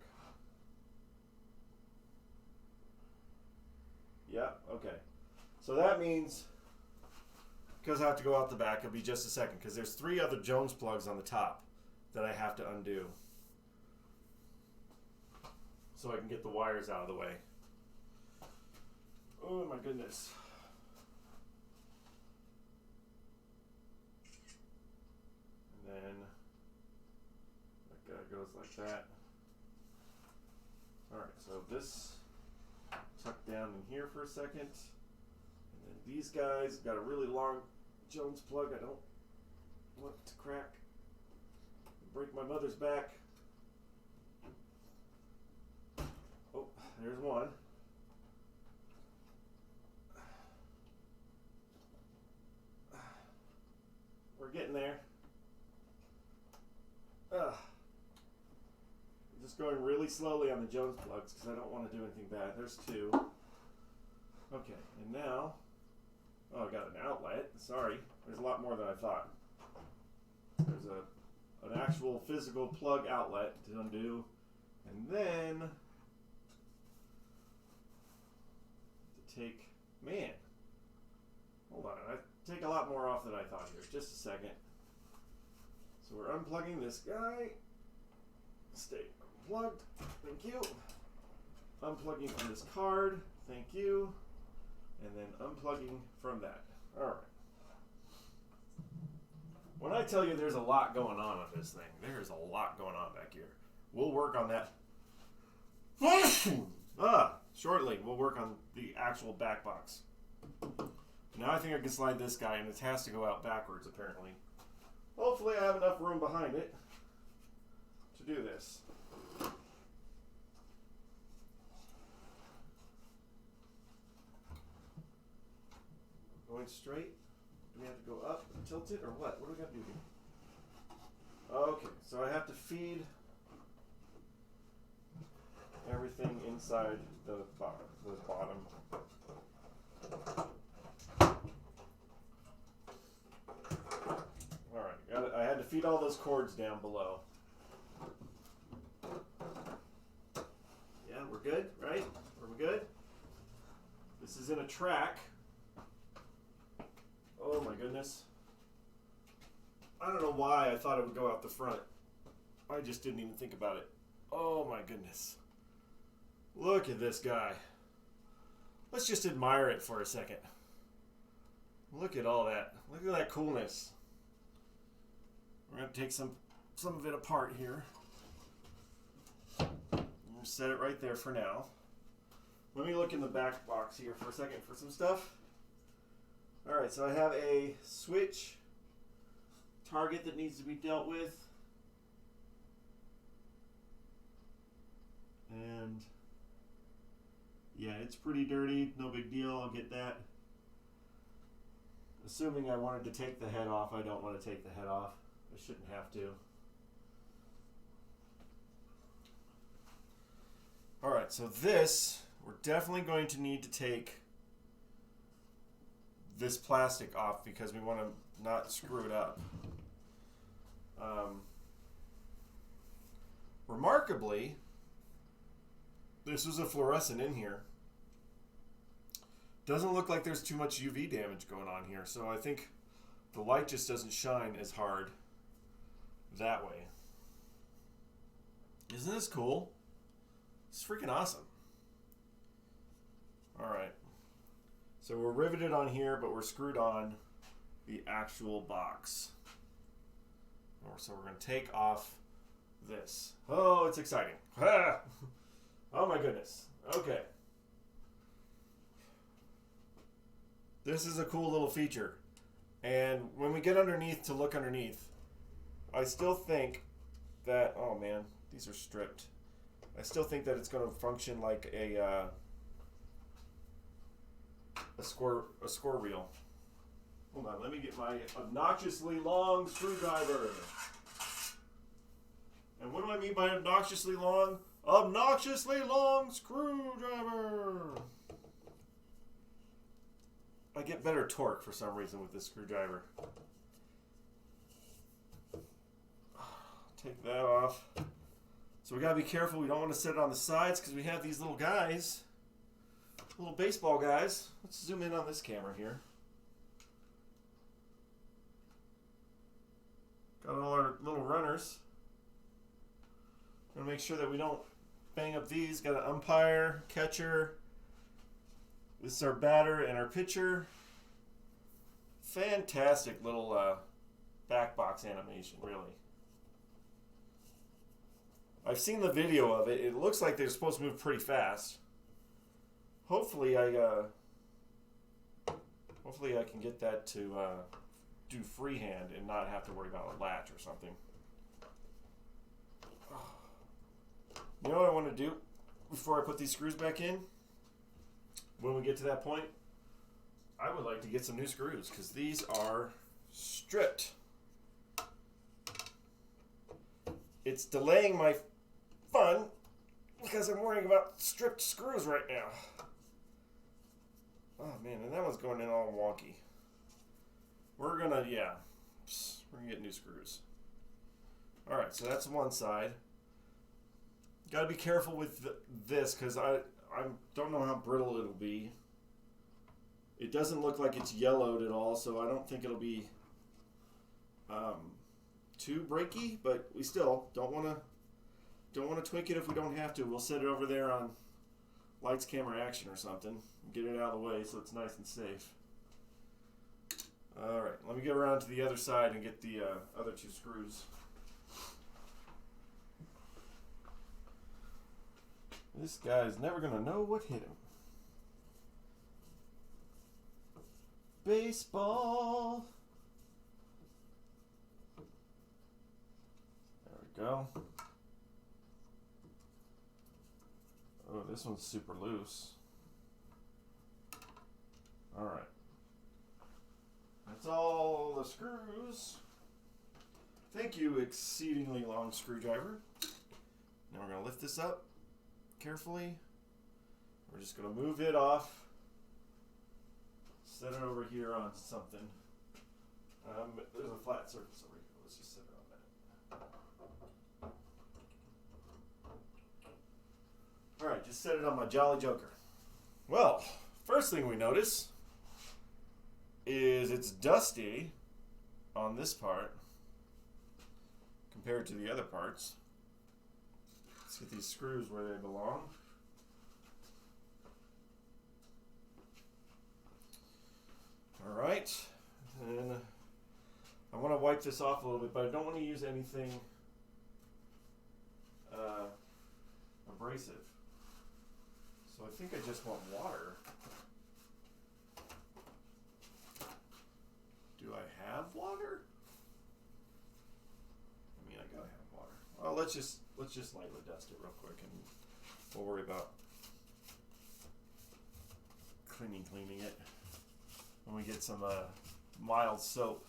Yeah, okay. So that means, because I have to go out the back, it'll be just a second, because there's 3 other Jones plugs on the top that I have to undo. So I can get the wires out of the way. Oh my goodness. And then it goes like that. Alright, so this tucked down in here for a second. And then these guys got a really long Jones plug. I don't want to crack, break my mother's back. Oh, there's one. We're getting there. Just going really slowly on the Jones plugs because I don't want to do anything bad. There's two. Okay, and now, oh, I got an outlet. Sorry, there's a lot more than I thought. There's an actual physical plug outlet to undo, and then to take, man, hold on, I take a lot more off than I thought here. Just a second. So we're unplugging this guy. Stay unplugged. Thank you. Unplugging from this card. Thank you. And then unplugging from that. All right. When I tell you there's a lot going on with this thing, there's a lot going on back here. We'll work on that. Shortly, we'll work on the actual back box. Now I think I can slide this guy, and it has to go out backwards, apparently. Hopefully I have enough room behind it to do this. Going straight? Do we have to go up and tilt it, or what? What do we got to do here? Okay, so I have to feed everything inside the bottom. Alright, I had to feed all those cords down below. Yeah, we're good, right? Are we good? This is in a track. Oh my goodness. I don't know why I thought it would go out the front. I just didn't even think about it. Oh my goodness. Look at this guy. Let's just admire it for a second. Look at all that. Look at that coolness. We're going to take some of it apart here. We'll set it right there for now. Let me look in the back box here for a second for some stuff. Alright, so I have a switch target that needs to be dealt with. And yeah, it's pretty dirty, no big deal, I'll get that. Assuming I wanted to take the head off, I don't want to take the head off. I shouldn't have to. Alright, so this, we're definitely going to need to take this plastic off because we want to not screw it up. Remarkably, this was a fluorescent in here. Doesn't look like there's too much UV damage going on here, so I think the light just doesn't shine as hard that way. Isn't this cool? It's freaking awesome. Alright. So we're riveted on here, but we're screwed on the actual box. So we're going to take off this. Oh, it's exciting. Oh my goodness. Okay. This is a cool little feature. And when we get underneath to look underneath, I still think that, oh man, these are stripped. I still think that it's going to function like a score reel. Hold on, let me get my obnoxiously long screwdriver. And what do I mean by obnoxiously long? Obnoxiously long screwdriver. I get better torque for some reason with this screwdriver. Take that off. So we gotta be careful. We don't want to set it on the sides because we have these little guys, little baseball guys. Let's zoom in on this camera here. Got all our little runners. Gonna make sure that we don't bang up these. Got an umpire, catcher. This is our batter and our pitcher. Fantastic little back box animation, really. I've seen the video of it. It looks like they're supposed to move pretty fast. Hopefully I can get that to do freehand and not have to worry about a latch or something. You know what I want to do before I put these screws back in? When we get to that point, I would like to get some new screws because these are stripped. It's delaying my fun because I'm worrying about stripped screws right now. Oh man, and that one's going in all wonky. We're gonna get new screws. Alright, so that's one side. Gotta be careful with this because I don't know how brittle it'll be. It doesn't look like it's yellowed at all, so I don't think it'll be too breaky, but we still don't want to tweak it if we don't have to. We'll set it over there on lights, camera, action or something. Get it out of the way so it's nice and safe. All right, let me get around to the other side and get the other two screws. This guy's never gonna know what hit him. Baseball. There we go. Oh, this one's super loose. All right. That's all the screws. Thank you, exceedingly long screwdriver. Now we're gonna lift this up carefully. We're just gonna move it off. Set it over here on something. There's a flat surface over here. Let's just set it on that. Alright, just set it on my Jolly Joker. Well, first thing we notice is it's dusty on this part compared to the other parts. Let's get these screws where they belong. Alright, and I want to wipe this off a little bit, but I don't want to use anything abrasive. So I think I just want water. Do I have water? I mean, I gotta have water. Well, let's just lightly dust it real quick, and we'll worry about cleaning it when we get some mild soap.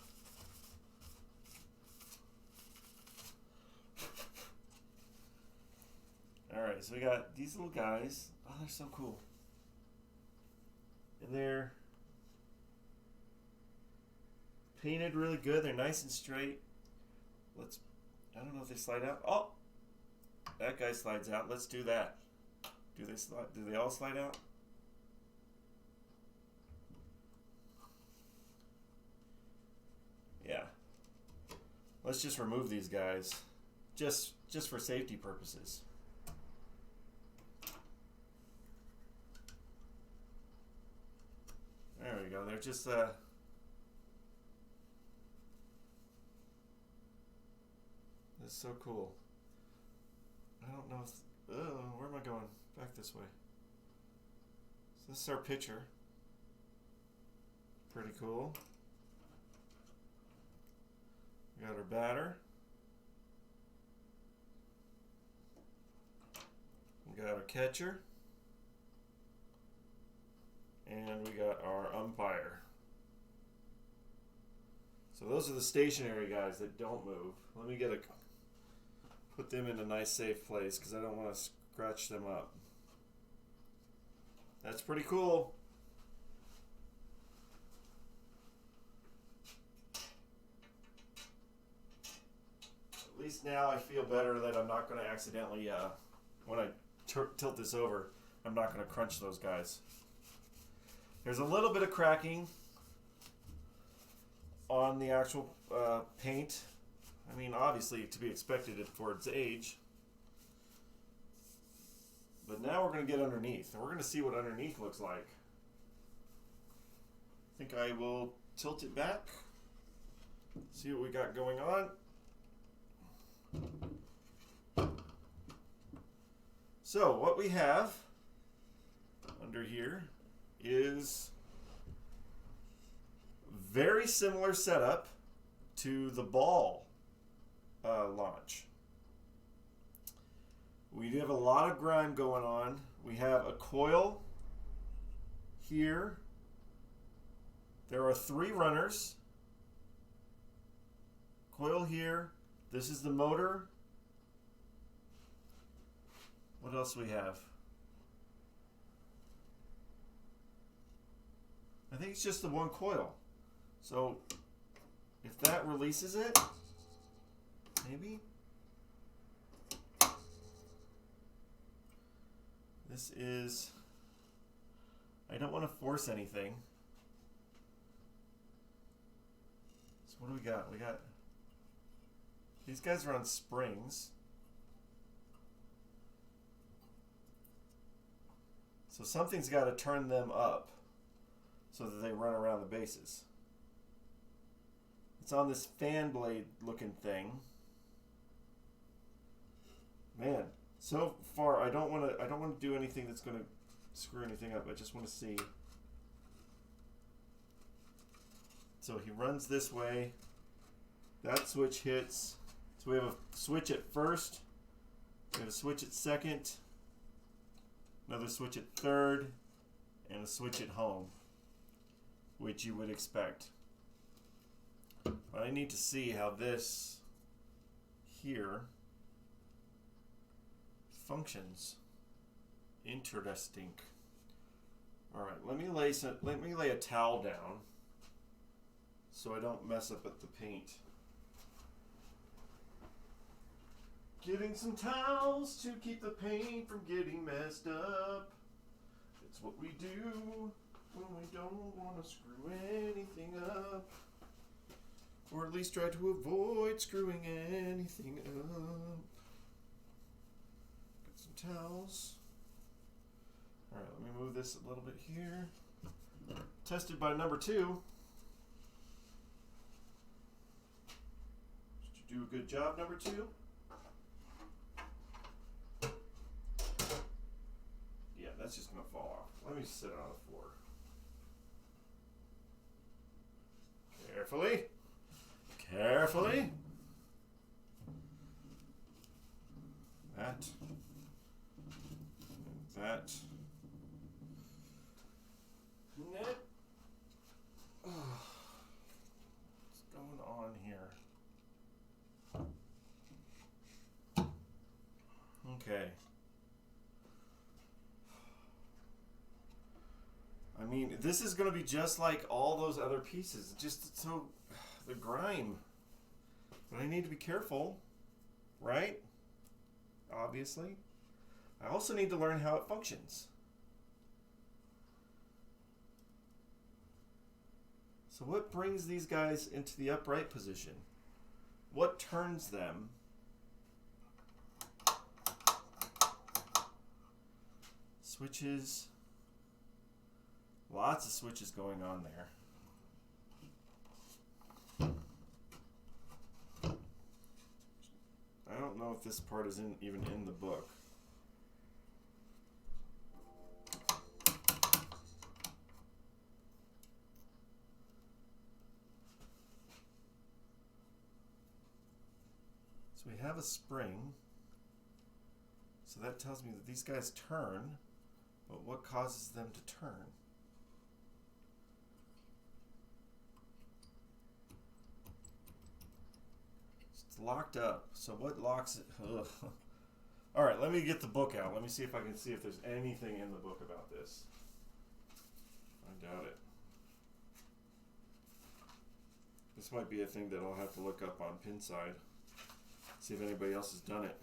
Alright, so we got these little guys. Oh, they're so cool. And they're painted really good. They're nice and straight. I don't know if they slide out. Oh! That guy slides out. Let's do that. Do they all slide out? Yeah. Let's just remove these guys. Just for safety purposes. There we go. They're just that's so cool. I don't know if where am I going? Back this way. So this is our pitcher. Pretty cool. We got our batter. We got our catcher. And we got our umpire. So those are the stationary guys that don't move. Let me put them in a nice safe place because I don't want to scratch them up. That's pretty cool. At least now I feel better that I'm not going to accidentally, when I tilt this over, I'm not going to crunch those guys. There's a little bit of cracking on the actual paint. I mean, obviously to be expected for its age. But now we're going to get underneath, and we're going to see what underneath looks like. I think I will tilt it back, see what we got going on. So what we have under here is very similar setup to the ball launch. We do have a lot of grime going on. We have a coil here. There are 3 runners. Coil here. This is the motor. What else do we have? I think it's just the one coil. So if that releases it, maybe. This is, I don't want to force anything. So what do we got? We got, these guys are on springs. So something's got to turn them up so that they run around the bases. It's on this fan blade looking thing. Man, so far I don't want to do anything that's going to screw anything up. I just want to see. So he runs this way. That switch hits. So we have a switch at first. We have a switch at second. Another switch at third. And a switch at home, which you would expect. But I need to see how this here functions. Interesting. All right, let me lay a towel down so I don't mess up at the paint. Getting some towels to keep the paint from getting messed up. It's what we do when we don't want to screw anything up. Or at least try to avoid screwing anything up. Get some towels. Alright, let me move this a little bit here. Tested by number 2. Did you do a good job, number 2? Yeah, that's just going to fall off. Let me sit on the floor. Carefully. Carefully. That. And that. And that. Oh, what's going on here? Okay. I mean, this is going to be just like all those other pieces. Just so the grime. But I need to be careful, right? Obviously. I also need to learn how it functions. So what brings these guys into the upright position? What turns them? Switches. Lots of switches going on there. I don't know if this part is even in the book. So we have a spring. So that tells me that these guys turn, but what causes them to turn? It's locked up. So what locks it? Ugh. All right, let me get the book out. Let me see if I can see if there's anything in the book about this. I doubt it. This might be a thing that I'll have to look up on Pinside. See if anybody else has done it.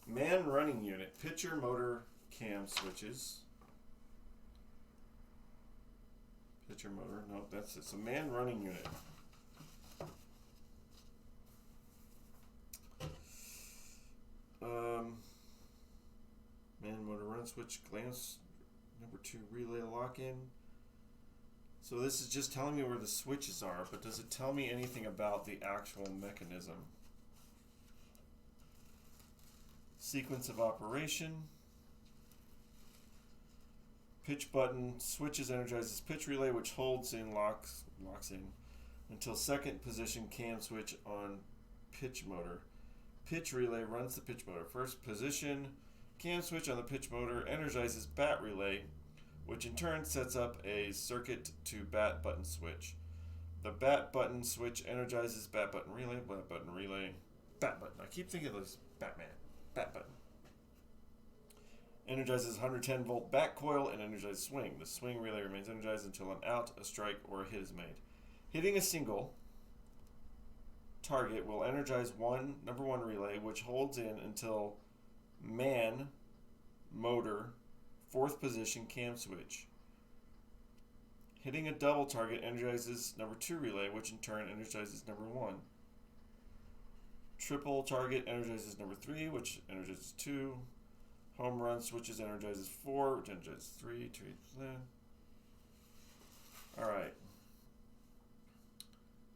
Man running unit, pitcher, motor, cam switches. Pitcher motor, no, that's it's a man running unit. Man motor run switch, glance, number 2 relay lock in. So this is just telling me where the switches are, but does it tell me anything about the actual mechanism? Sequence of operation. Pitch button switches energizes pitch relay, which holds in locks in until second position cam switch on pitch motor. Pitch relay runs the pitch motor. First position cam switch on the pitch motor energizes bat relay, which in turn sets up a circuit to bat button switch. The bat button switch energizes bat button relay, bat button. I keep thinking of this Batman. Bat button. Energizes 110 volt bat coil and energizes swing. The swing relay remains energized until an out, a strike, or a hit is made. Hitting a single target will energize number one relay, which holds in until man, motor, fourth position cam switch. Hitting a double target energizes number two relay, which in turn energizes number one. Triple target energizes number three, which energizes two. Home run switches energizes 4, which energizes 3. Alright.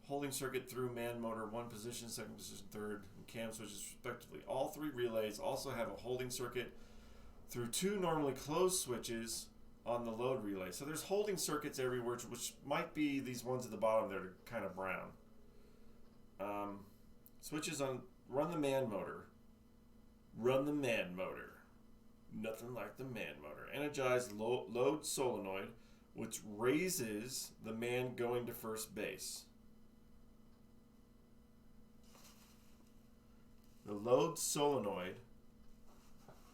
Holding circuit through man motor, one position, second position, third, and cam switches respectively. All three relays also have a holding circuit through two normally closed switches on the load relay. So there's holding circuits everywhere, which might be these ones at the bottom that are kind of brown. Switches on run the man motor. Run the man motor. Nothing like the man motor. Energized load solenoid, which raises the man going to first base. The load solenoid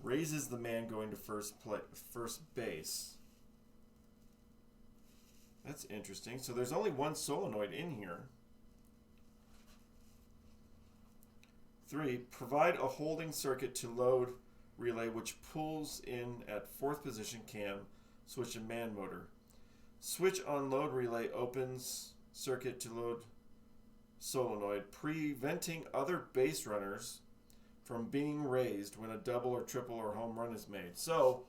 raises the man going to first base. That's interesting. So there's only one solenoid in here. 3. Provide a holding circuit to load relay which pulls in at fourth position cam switch and man motor. Switch on load relay opens circuit to load solenoid, preventing other base runners from being raised when a double or triple or home run is made. So,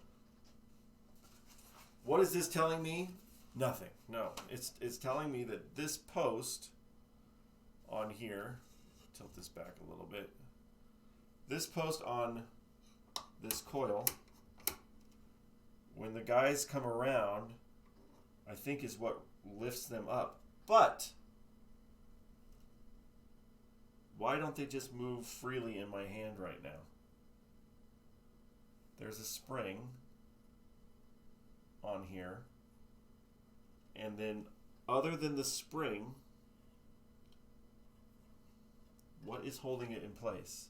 what is this telling me? Nothing. No, it's telling me that this post on here, tilt this back a little bit, this post on this coil, when the guys come around, I think is what lifts them up. But why don't they just move freely in my hand right now? There's a spring on here, and then other than the spring, what is holding it in place?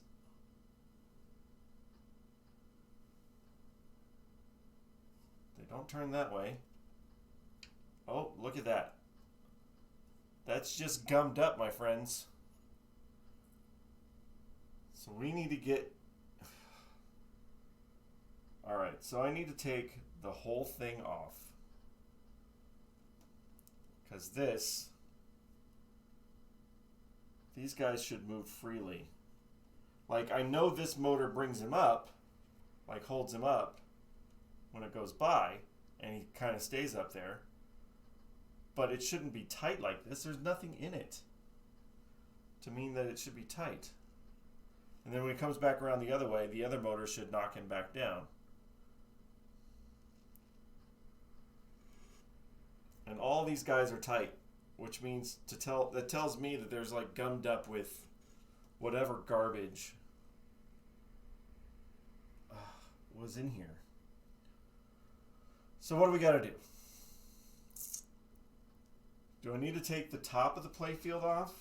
They don't turn that way. Oh, look at that. That's just gummed up, my friends. So we need to get... Alright, so I need to take the whole thing off. Because these guys should move freely. Like, I know this motor brings him up, like holds him up when it goes by, and he kind of stays up there. But it shouldn't be tight like this. There's nothing in it to mean that it should be tight. And then when it comes back around the other way, the other motor should knock him back down. And all these guys are tight, which means that tells me that there's like gummed up with whatever garbage was in here. So what do we got to do? Do I need to take the top of the playfield off?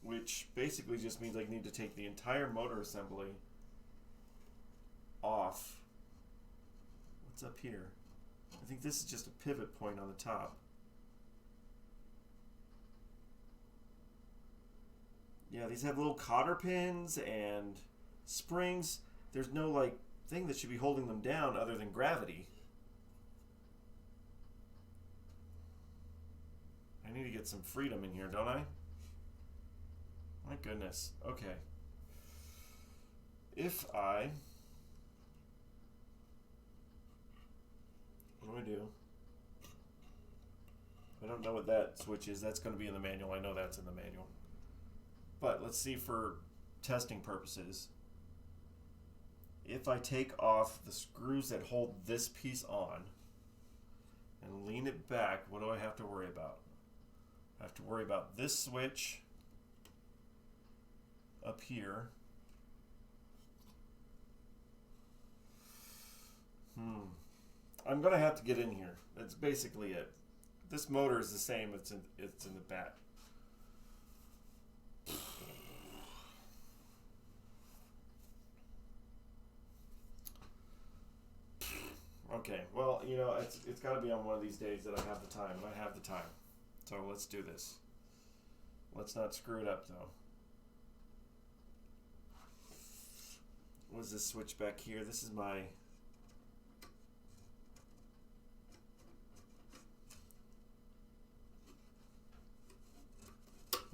Which basically just means I need to take the entire motor assembly off. What's up here? I think this is just a pivot point on the top. Yeah, these have little cotter pins and springs. There's no like thing that should be holding them down other than gravity. I need to get some freedom in here, don't I? My goodness. Okay. If I... What do I do? I don't know what that switch is. That's going to be in the manual. I know that's in the manual. But let's see for testing purposes. If I take off the screws that hold this piece on and lean it back, what do I have to worry about? I have to worry about this switch up here. I'm going to have to get in here. That's basically it. This motor is the same. It's in the bat. Okay, well, you know, it's got to be on one of these days that I have the time. I have the time. So let's do this. Let's not screw it up, though. What is this switch back here? This is my...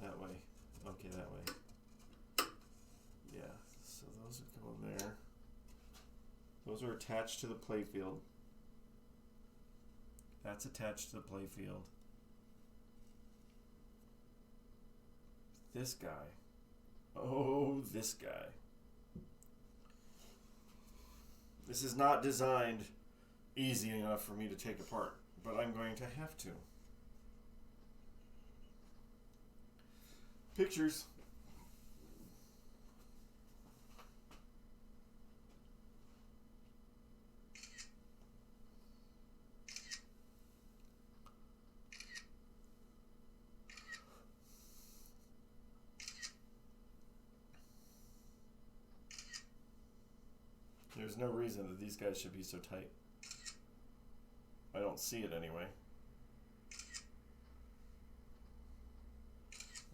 That way. Okay, that way. Yeah, so those would go in there. Those are attached to the playfield. That's attached to the playfield. This guy. Oh, this guy. This is not designed easy enough for me to take apart, but I'm going to have to. Pictures. There's no reason that these guys should be so tight. I don't see it anyway.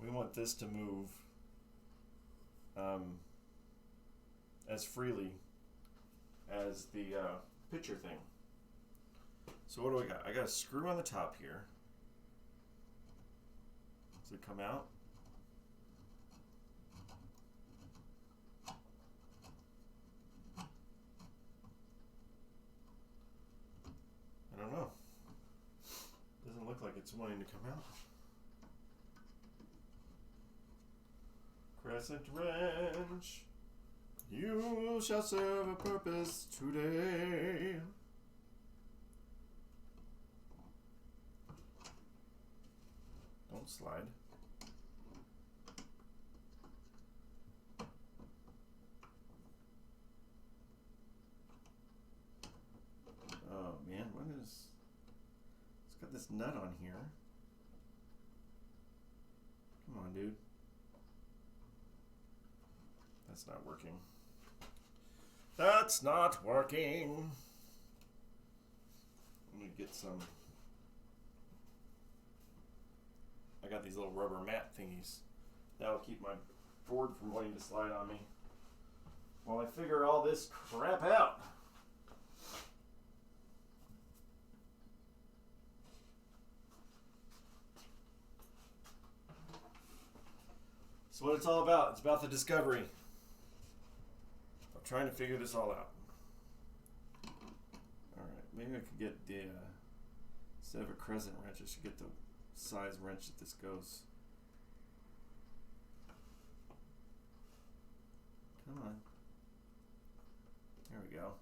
We want this to move as freely as the picture thing. So what do I got? I got a screw on the top here. Does it come out? I don't know. Doesn't look like it's wanting to come out. Crescent wrench, you shall serve a purpose today. Don't slide. Oh man, what is... It's got this nut on here. Come on, dude. That's not working. That's not working. Let me get some... I got these little rubber mat thingies. That'll keep my board from wanting to slide on me while I figure all this crap out. So what it's all about, it's about the discovery. I'm trying to figure this all out. Alright, maybe I could get the, instead of a crescent wrench, I should get the size wrench that this goes. Come on. There we go.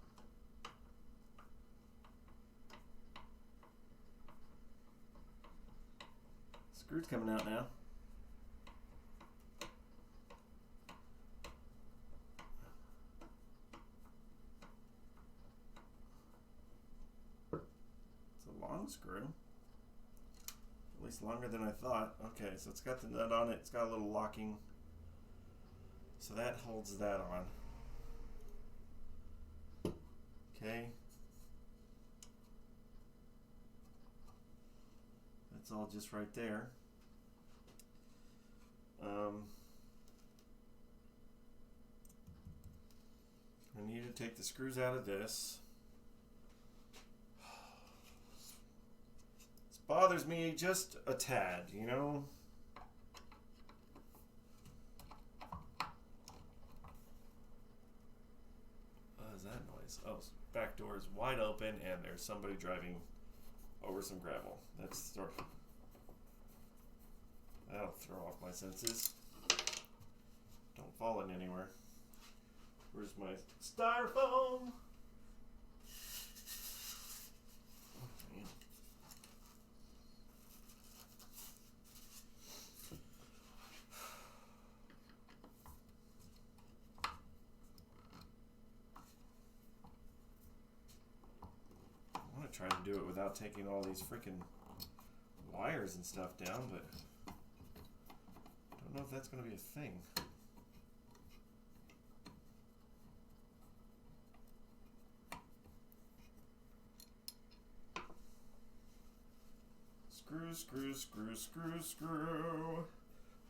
Screw's coming out now. Screw. At least longer than I thought. Okay, so it's got the nut on it. It's got a little locking. So that holds that on. Okay. That's all just right there. I need to take the screws out of this. Bothers me just a tad, you know? What is that noise? Oh, back door is wide open and there's somebody driving over some gravel. That's That'll throw off my senses. Don't fall in anywhere. Where's my styrofoam? I want to try to do it without taking all these freaking wires and stuff down, but I don't know if that's going to be a thing. Screw, screw, screw, screw, screw.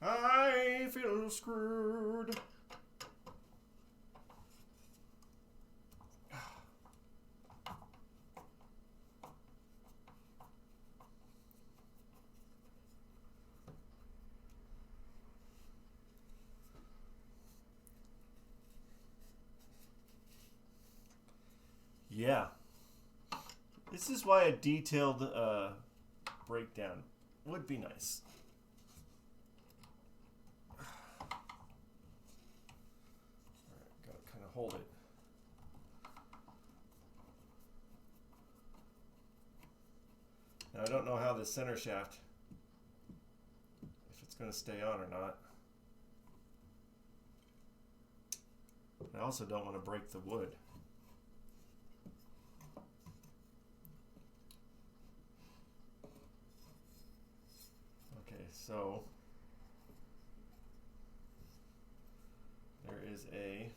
I feel screwed. Yeah. This is why a detailed breakdown would be nice. Alright, gotta kind of hold it. Now I don't know how the center shaft, if it's going to stay on or not. I also don't want to break the wood. So there is a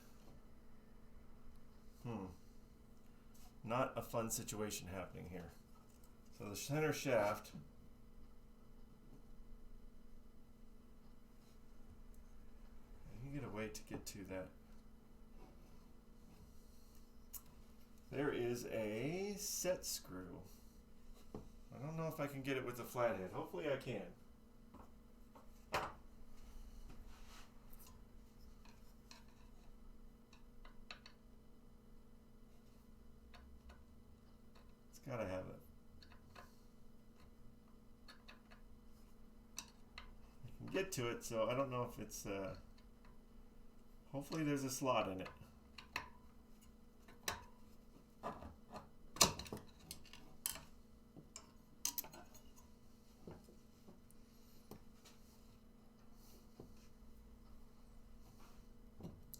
not a fun situation happening here. So the center shaft you get a way to get to that. There is a set screw. I don't know if I can get it with the flathead. Hopefully I can. Gotta have it. I can get to it, so I don't know if it's hopefully there's a slot in it.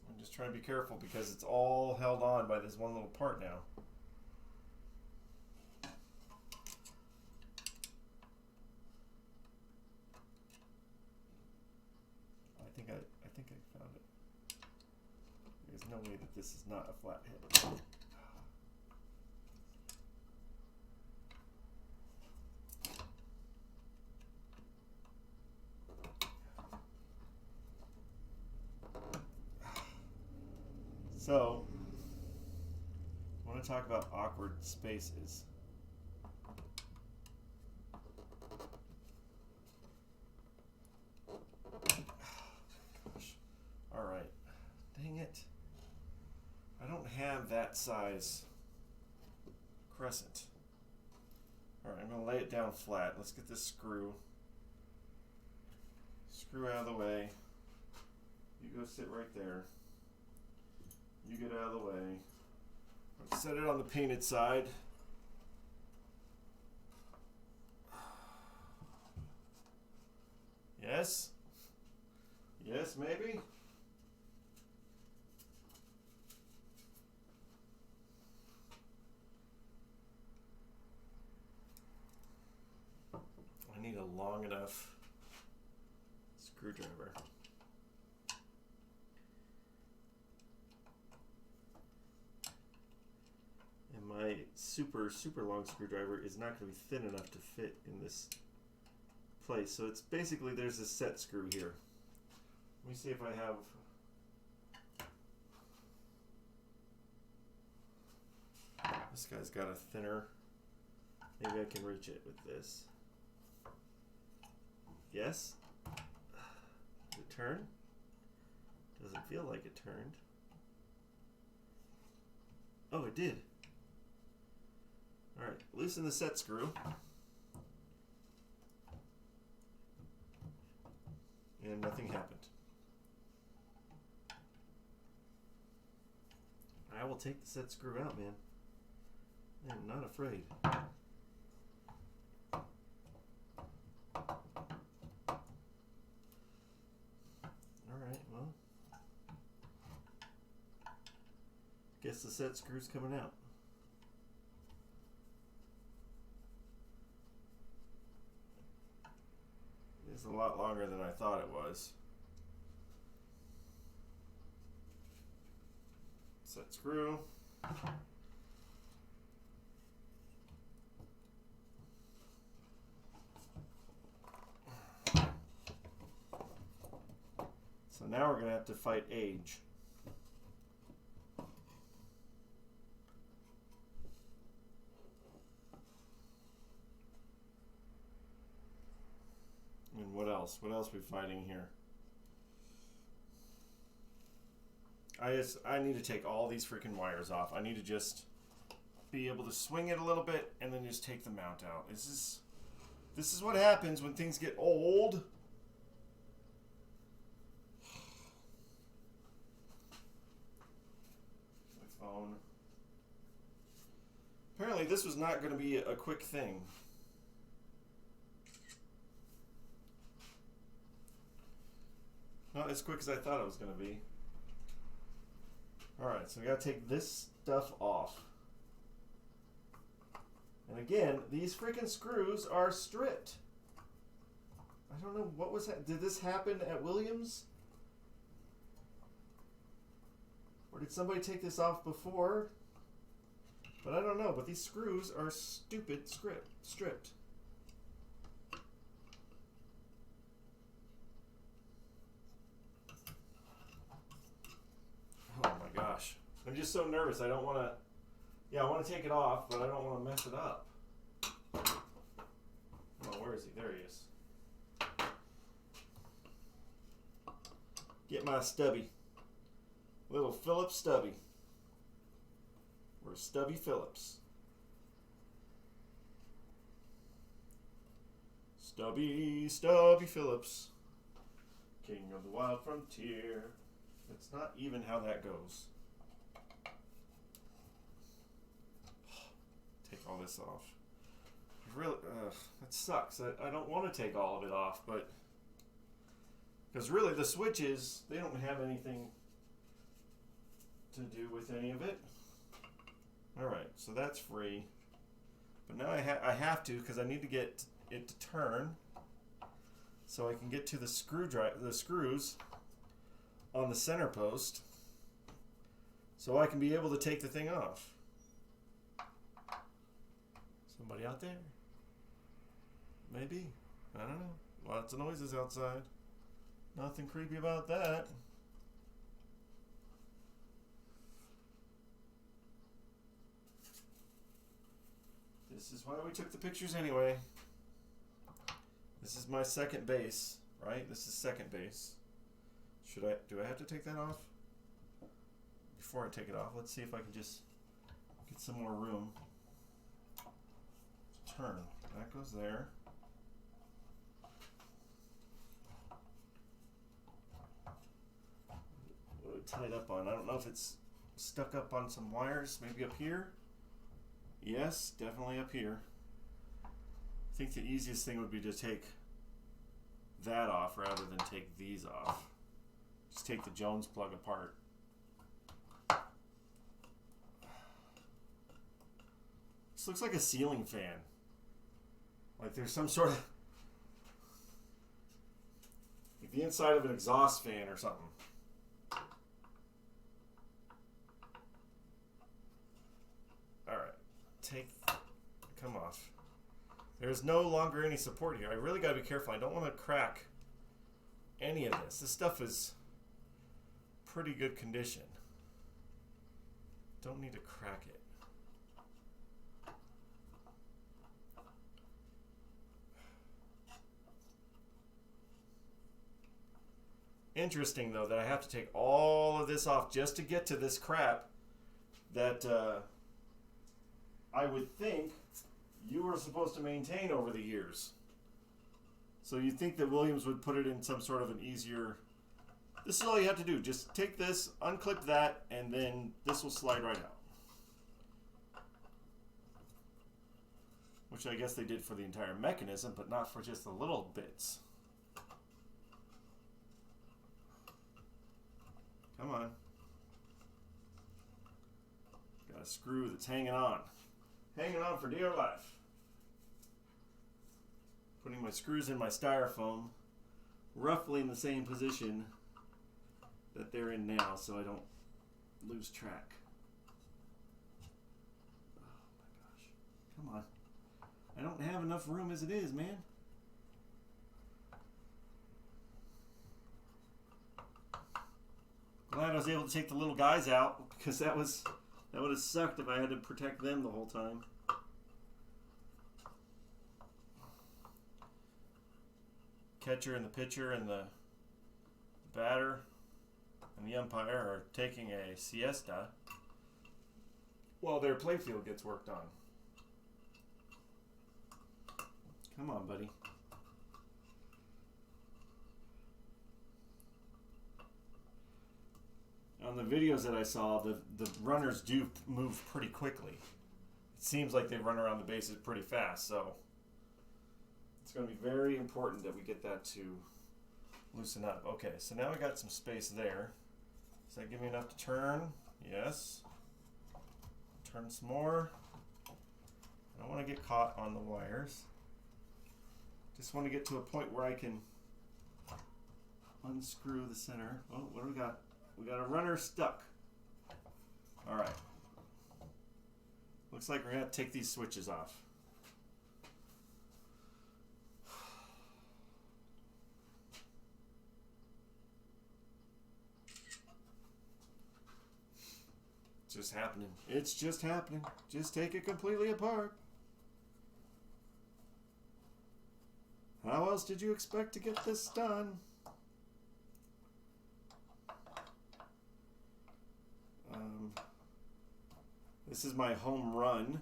I'm just trying to be careful because it's all held on by this one little part now. I think I found it. There's no way that this is not a flathead. So, I want to talk about awkward spaces. Alright. Dang it. I don't have that size crescent. Alright, I'm going to lay it down flat. Let's get this screw. Screw out of the way. You go sit right there. You get out of the way. I'll set it on the painted side. Yes? Yes, maybe? I need a long enough screwdriver. And my super long screwdriver is not going to be thin enough to fit in this place. So it's basically, there's a set screw here. Let me see if I have... This guy's got a thinner... Maybe I can reach it with this. Yes? Did it turn? Doesn't feel like it turned. Oh, it did. Alright, loosen the set screw. and nothing happened. I will take the set screw out, man. I am not afraid. Alright, well. Guess the set screw's coming out. It's a lot longer than I thought it was. Set screw. So now we're going to have to fight age. And what else? What else are we fighting here? I need to take all these freaking wires off. I need to just be able to swing it a little bit and then just take the mount out. This is what happens when things get old. My phone. Apparently this was not going to be a quick thing. Not as quick as I thought it was going to be. Alright, so we got to take this stuff off. And again, these freaking screws are stripped. I don't know what was that. Did this happen at Williams? Or did somebody take this off before? But I don't know. But these screws are stupid stripped. Oh my gosh. I'm just so nervous. I don't want to... Yeah, I want to take it off, but I don't want to mess it up. Oh, where is he? There he is. Get my stubby. Little Phillips stubby. We're Stubby Phillips. Stubby Phillips. King of the Wild Frontier. That's not even how that goes. Take all this off. Really, that sucks. I don't want to take all of it off, but because really the switches, they don't have anything to do with any of it. All right, so that's free. But now I have to, because I need to get it to turn, so I can get to the screws on the center post, so I can be able to take the thing off. Somebody out there? Maybe. I don't know. Lots of noises outside. Nothing creepy about that. This is why we took the pictures anyway. This is my second base, right? This is second base. Do I have to take that off? Before I take it off, let's see if I can just get some more room to turn. That goes there. What it tied up on? I don't know if it's stuck up on some wires, maybe up here. Yes, definitely up here. I think the easiest thing would be to take that off rather than take these off. Just take the Jones plug apart. This looks like a ceiling fan. Like there's some sort of... like the inside of an exhaust fan or something. Come off. There's no longer any support here. I really got to be careful. I don't want to crack any of this. This stuff is pretty good condition. Don't need to crack it. Interesting, though, that I have to take all of this off just to get to this crap that I would think you were supposed to maintain over the years. So you'd think that Williams would put it in some sort of an easier... This is all you have to do. Just take this, unclip that, and then this will slide right out. Which I guess they did for the entire mechanism, but not for just the little bits. Come on. Got a screw that's hanging on. Hanging on for dear life. Putting my screws in my styrofoam, roughly in the same position that they're in now, so I don't lose track. Oh my gosh. Come on. I don't have enough room as it is, man. Glad I was able to take the little guys out, because that would have sucked if I had to protect them the whole time. Catcher and the pitcher and the batter and the umpire are taking a siesta while their playfield gets worked on. Come on, buddy. On the videos that I saw, the runners do move pretty quickly. It seems like they run around the bases pretty fast, so it's going to be very important that we get that to loosen up. Okay, so now we got some space there. Does that give me enough to turn? Yes. Turn some more. I don't want to get caught on the wires. Just want to get to a point where I can unscrew the center. Oh, what do we got? We got a runner stuck. All right. Looks like we're going to have to take these switches off. It's just happening. It's just happening. Just take it completely apart. How else did you expect to get this done? This is my home run,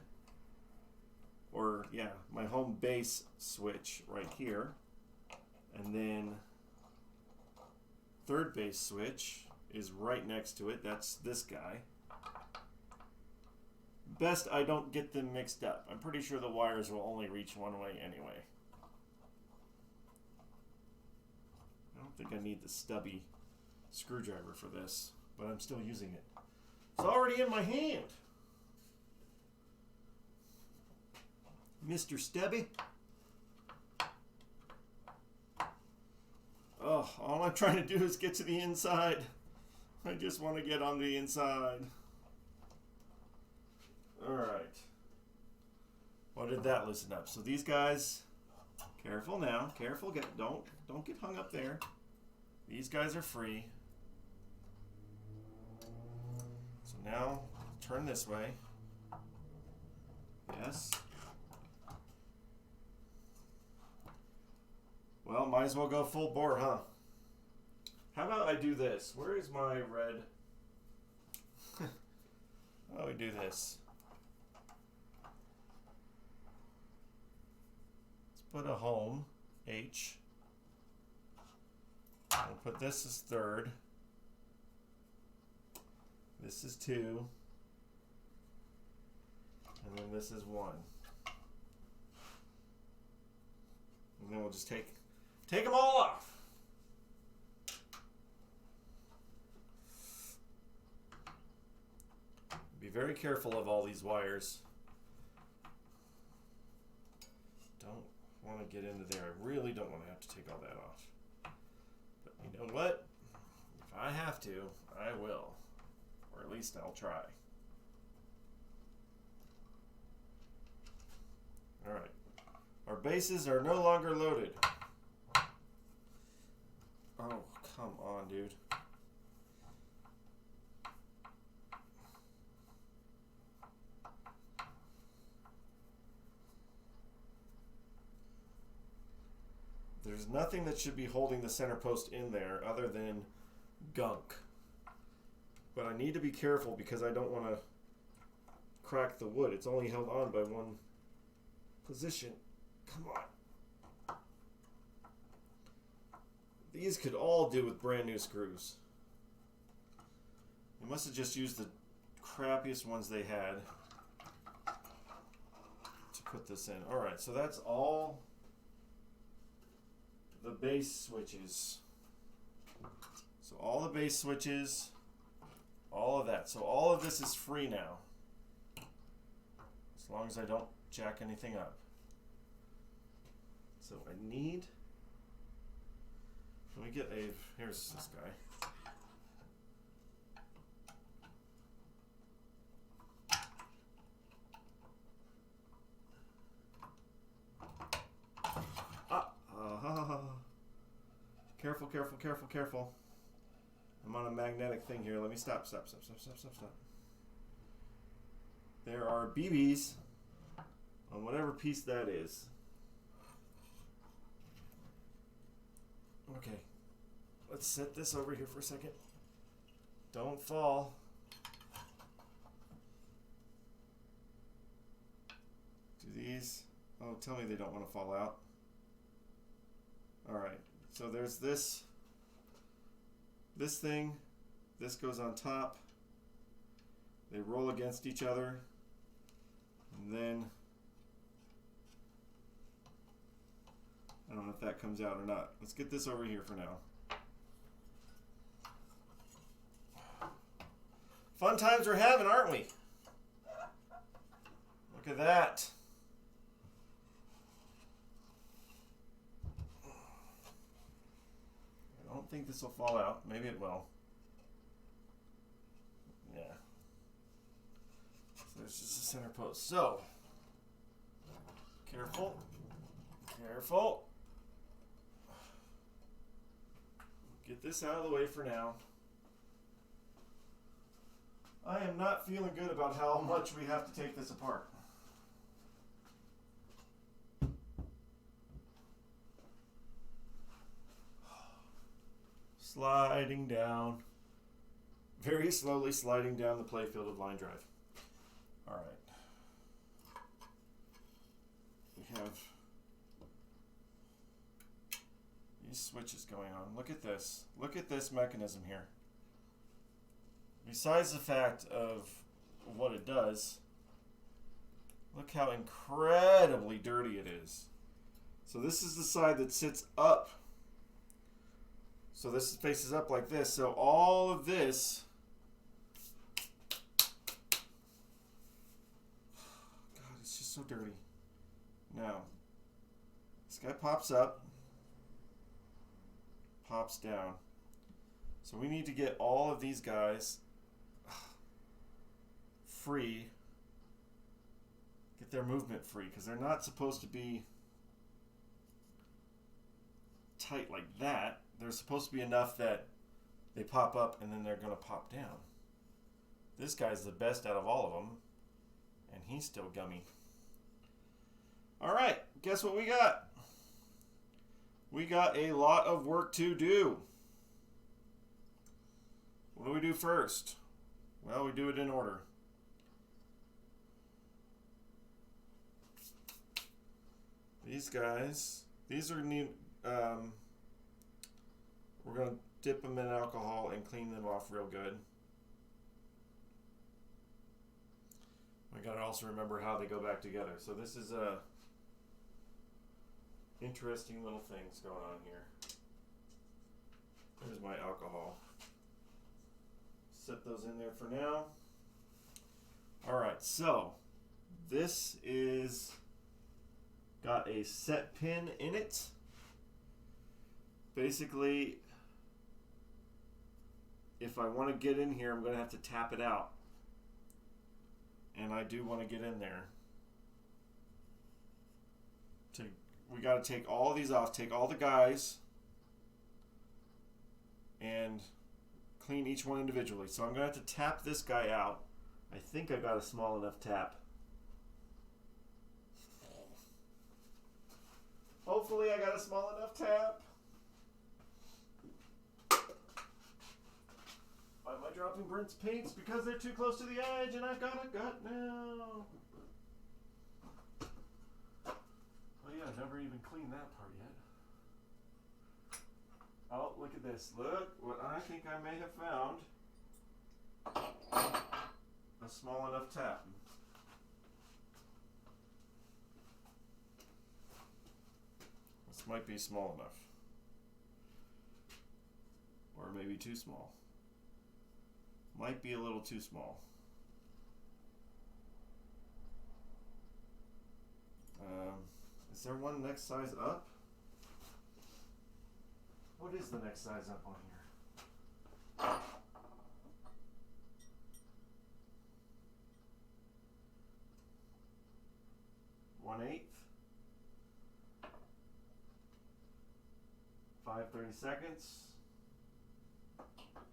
or yeah, my home base switch right here. And then third base switch is right next to it. That's this guy. Best I don't get them mixed up. I'm pretty sure the wires will only reach one way anyway. I don't think I need the stubby screwdriver for this, but I'm still using it. It's already in my hand. Mr. Stubby. Oh, all I'm trying to do is get to the inside. I just want to get on the inside. Alright. What did that loosen up? So these guys, careful now, careful, don't get hung up there. These guys are free. So now, turn this way. Yes. Well, might as well go full bore, huh? How about I do this? Where is my red? How about we do this? Let's put a home, H. We'll put this as third. This is 2. And then this is 1. And then we'll just take them all off. Be very careful of all these wires. Don't want to get into there. I really don't want to have to take all that off. But you know what? If I have to, I will. Or at least I'll try. Alright. Our bases are no longer loaded. Oh, come on, dude. There's nothing that should be holding the center post in there other than gunk. But I need to be careful because I don't want to crack the wood. It's only held on by one position. Come on. These could all do with brand new screws. They must have just used the crappiest ones they had to put this in. Alright, so that's all the base switches. So all the base switches, all of that. So all of this is free now. As long as I don't jack anything up. So I need... Let me get a... Here's this guy. Careful, careful, careful, careful. I'm on a magnetic thing here. Let me stop. There are BBs on whatever piece that is. Okay. Let's set this over here for a second. Don't fall. Do these... Oh, tell me they don't want to fall out. Alright. So there's this thing, this goes on top, they roll against each other, and then, I don't know if that comes out or not. Let's get this over here for now. Fun times we're having, aren't we? Look at that. I don't think this will fall out. Maybe it will. Yeah. So there's just a center post. So, careful. Careful. Get this out of the way for now. I am not feeling good about how much we have to take this apart. Sliding down, very slowly sliding down the playfield of line drive. All right. We have these switches going on. Look at this. Look at this mechanism here. Besides the fact of what it does, look how incredibly dirty it is. So this is the side that sits up. So this faces up like this. So all of this, God, it's just so dirty. Now, this guy pops up, pops down. So we need to get all of these guys free, get their movement free, because they're not supposed to be tight like that. They're supposed to be enough that they pop up and then they're going to pop down. This guy's the best out of all of them, and he's still gummy. All right, guess what we got? We got a lot of work to do. What do we do first? Well, we do it in order. These guys, these are new. We're going to dip them in alcohol and clean them off real good. We got to also remember how they go back together. So this is interesting little things going on here. There's my alcohol. Set those in there for now. All right, so this is got a set pin in it. Basically, if I want to get in here, I'm going to have to tap it out. And I do want to get in there. We got to take all of these off, take all the guys, and clean each one individually. So I'm going to have to tap this guy out. I think I got a small enough tap. Hopefully I got a small enough tap. Why am I dropping Brent's paints? Because they're too close to the edge and I've got a gut now. Oh yeah, I've never even cleaned that part yet. Oh, look at this. Look what I think I may have found. A small enough tap. This might be small enough. Or maybe too small. Might be a little too small. Is there one next size up? What is the next size up on here? 1/8. 5/32.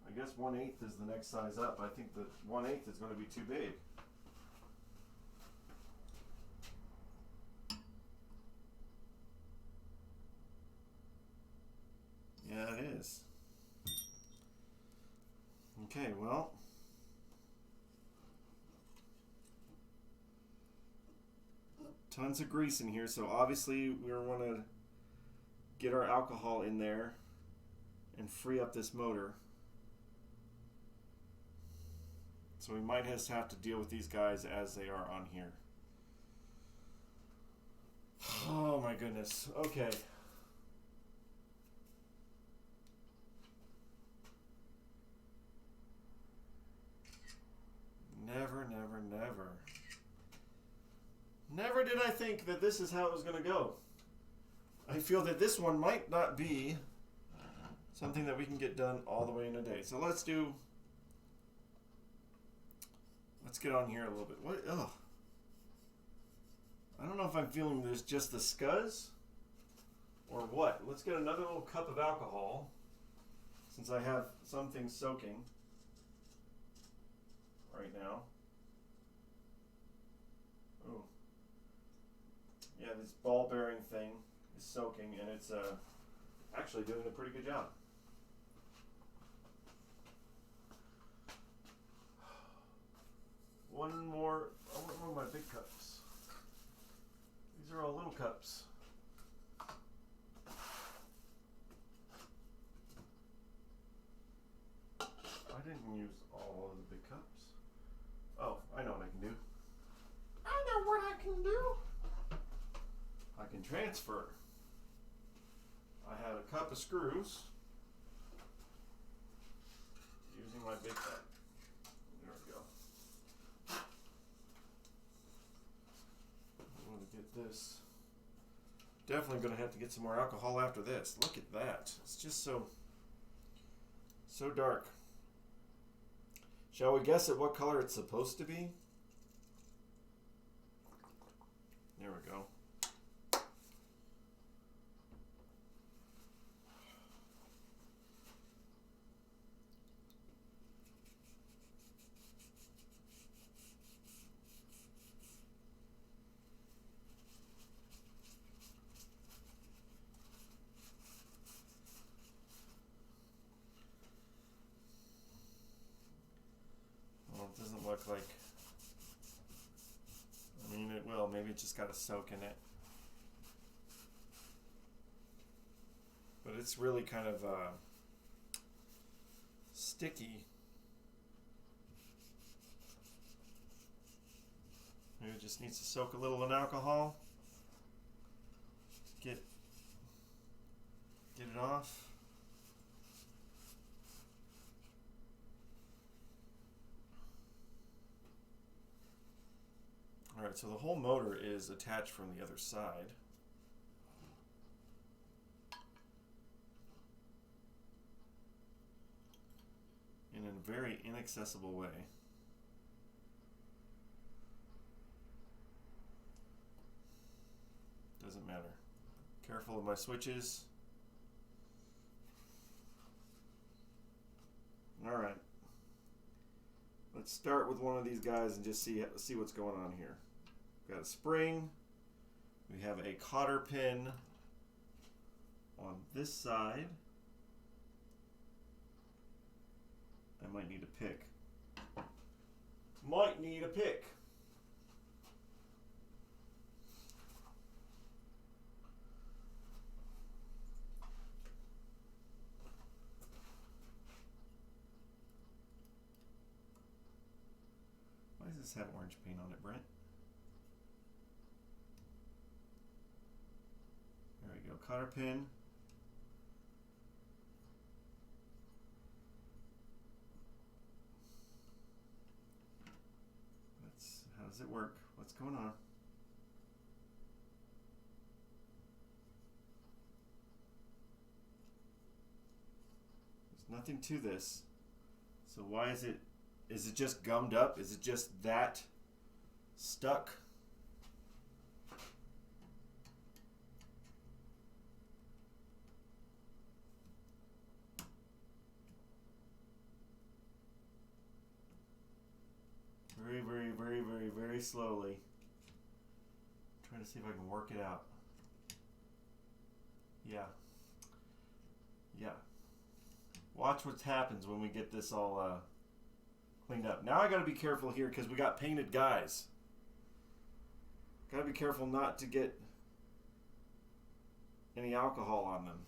I guess 1/8 is the next size up. I think that 1/8 is going to be too big. Yeah, it is. Okay, well. Tons of grease in here, so obviously we want to get our alcohol in there and free up this motor. So we might just have to deal with these guys as they are on here. Oh my goodness. Okay. Never, never, never. Never did I think that this is how it was going to go. I feel that this one might not be something that we can get done all the way in a day. So let's get on here a little bit. What? Ugh. I don't know if I'm feeling this just the scuzz or what. Let's get another little cup of alcohol since I have something soaking right now. Ooh. Yeah, this ball bearing thing is soaking and it's actually doing a pretty good job. One more. I want one of my big cups. These are all little cups. I didn't use all of the big cups. Oh, I know what I can do. I know what I can do. I can transfer. I have a cup of screws using my big cup. There we go. I'm going to get this. Definitely going to have to get some more alcohol after this. Look at that. It's just so dark. Shall we guess at what color it's supposed to be? There we go. It doesn't look like, I mean it will, maybe it just got a soak in it. But it's really kind of sticky. Maybe it just needs to soak a little in alcohol. Get it off. Alright, so the whole motor is attached from the other side. In a very inaccessible way. Doesn't matter. Careful of my switches. Alright. Let's start with one of these guys and just see what's going on here. We've got a spring. We have a cotter pin on this side. I might need a pick. Might need a pick. does this have orange paint on it, Brent? There we go. Cotter pin. How does it work? What's going on? There's nothing to this. So why is it just gummed up? Is it just that stuck? Very, very, very, very, very slowly. I'm trying to see if I can work it out. Yeah. Yeah. Watch what happens when we get this all cleaned up. Now I got to be careful here because we got painted guys. Got to be careful not to get any alcohol on them.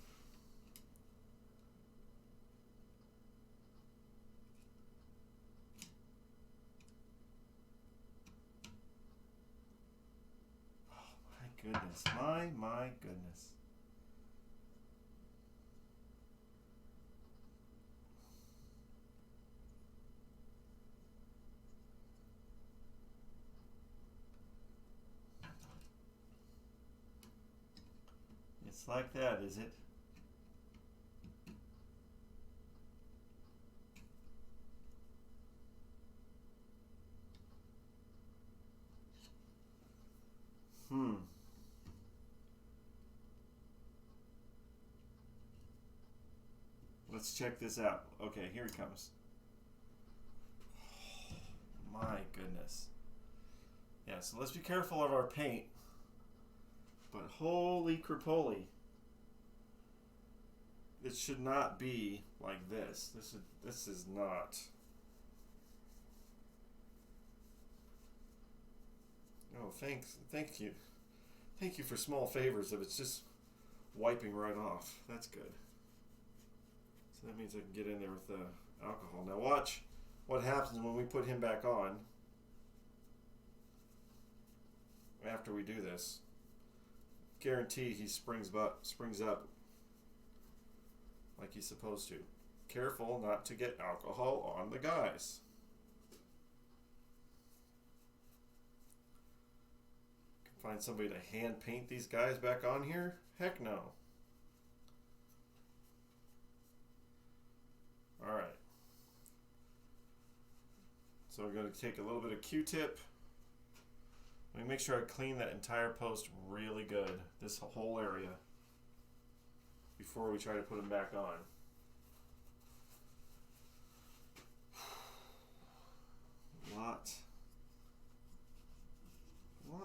Oh my goodness. My goodness. It's like that, is it? Let's check this out. Okay, here he comes. Oh, my goodness. Yeah, so let's be careful of our paint. But holy crapoli. It should not be like this. This is not. Oh, thank you. Thank you for small favors if it's just wiping right off. That's good. So that means I can get in there with the alcohol. Now watch what happens when we put him back on after we do this. Guarantee he springs up like he's supposed to. Careful not to get alcohol on the guys. Can find somebody to hand paint these guys back on here? Heck no. Alright. So we're going to take a little bit of Q-tip. Let me make sure I clean that entire post really good, this whole area, before we try to put them back on. A lot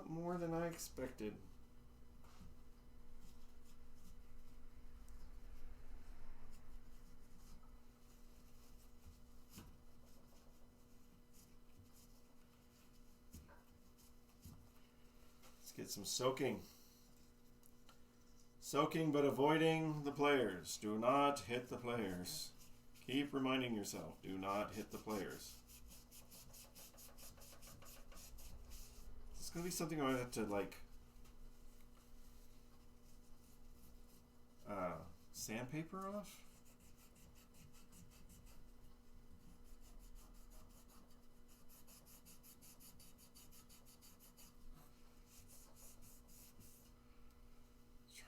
more than I expected. Get some soaking. Soaking but avoiding the players. Do not hit the players. Keep reminding yourself, do not hit the players. It's going to be something I have to like sandpaper off.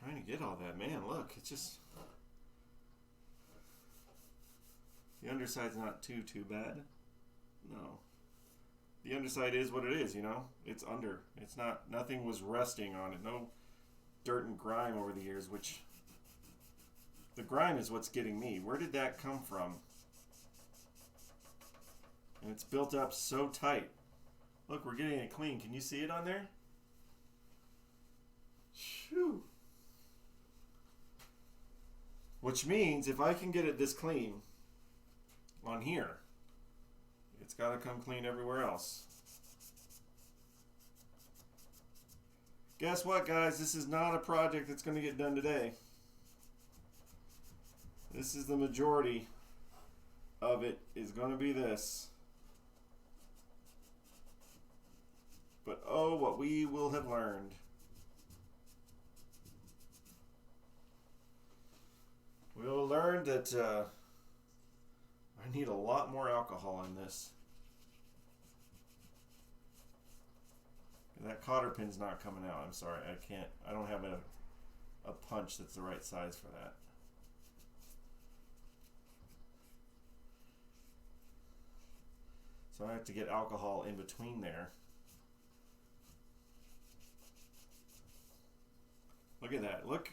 Trying to get all that, man. Look, it's just the underside's not too bad. No, the underside is what it is. You know, it's under. It's not. Nothing was resting on it. No dirt and grime over the years. Which the grime is what's getting me. Where did that come from? And it's built up so tight. Look, we're getting it clean. Can you see it on there? Shoo. Which means if I can get it this clean on here, it's got to come clean everywhere else. Guess what, guys? This is not a project that's going to get done today. This is the majority of it is going to be this. But oh, what we will have learned. We'll learn that I need a lot more alcohol in this. That cotter pin's not coming out. I'm sorry, I can't. I don't have a punch that's the right size for that. So I have to get alcohol in between there. Look at that. Look.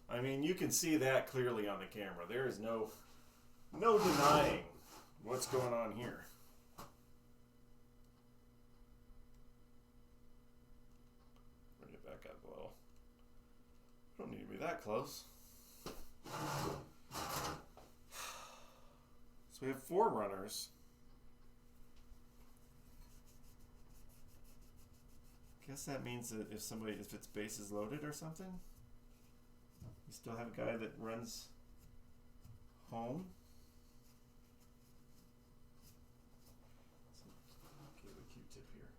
I mean, you can see that clearly on the camera. There is no denying what's going on here. Bring it back up a little. Don't need to be that close. So we have 4 runners. Guess that means that if its base is loaded or something, you still have a guy that runs home. So, give a Q-tip here.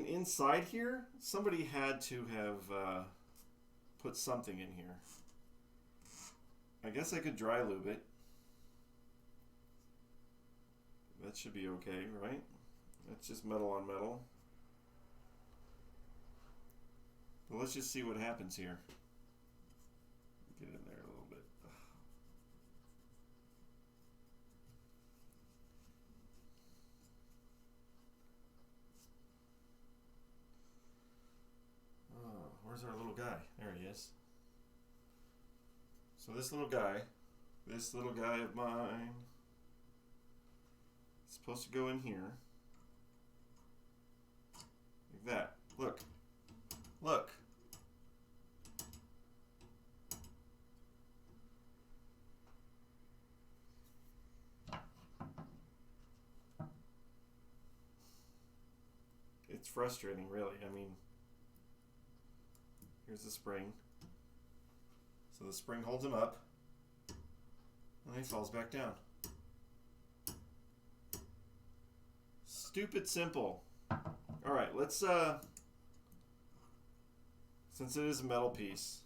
Inside here, somebody had to have put something in here. I guess I could dry lube it. That should be okay, right? That's just metal on metal. But let's just see what happens here. Get in there a little bit. Oh, where's our little guy? There he is. So this little guy of mine, is supposed to go in here. Like that. Look. Look. It's frustrating, really. I mean, here's the spring. So the spring holds him up, and then he falls back down. Stupid simple. All right, let's, since it is a metal piece,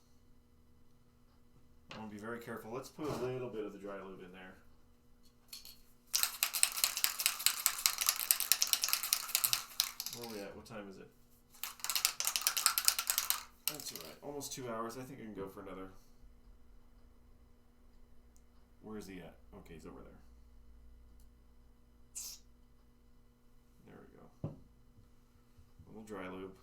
I want to be very careful. Let's put a little bit of the dry lube in there. Where are we at? What time is it? That's all right. Almost 2 hours. I think I can go for another. Where is he at? Okay, he's over there. There we go. A little dry lube.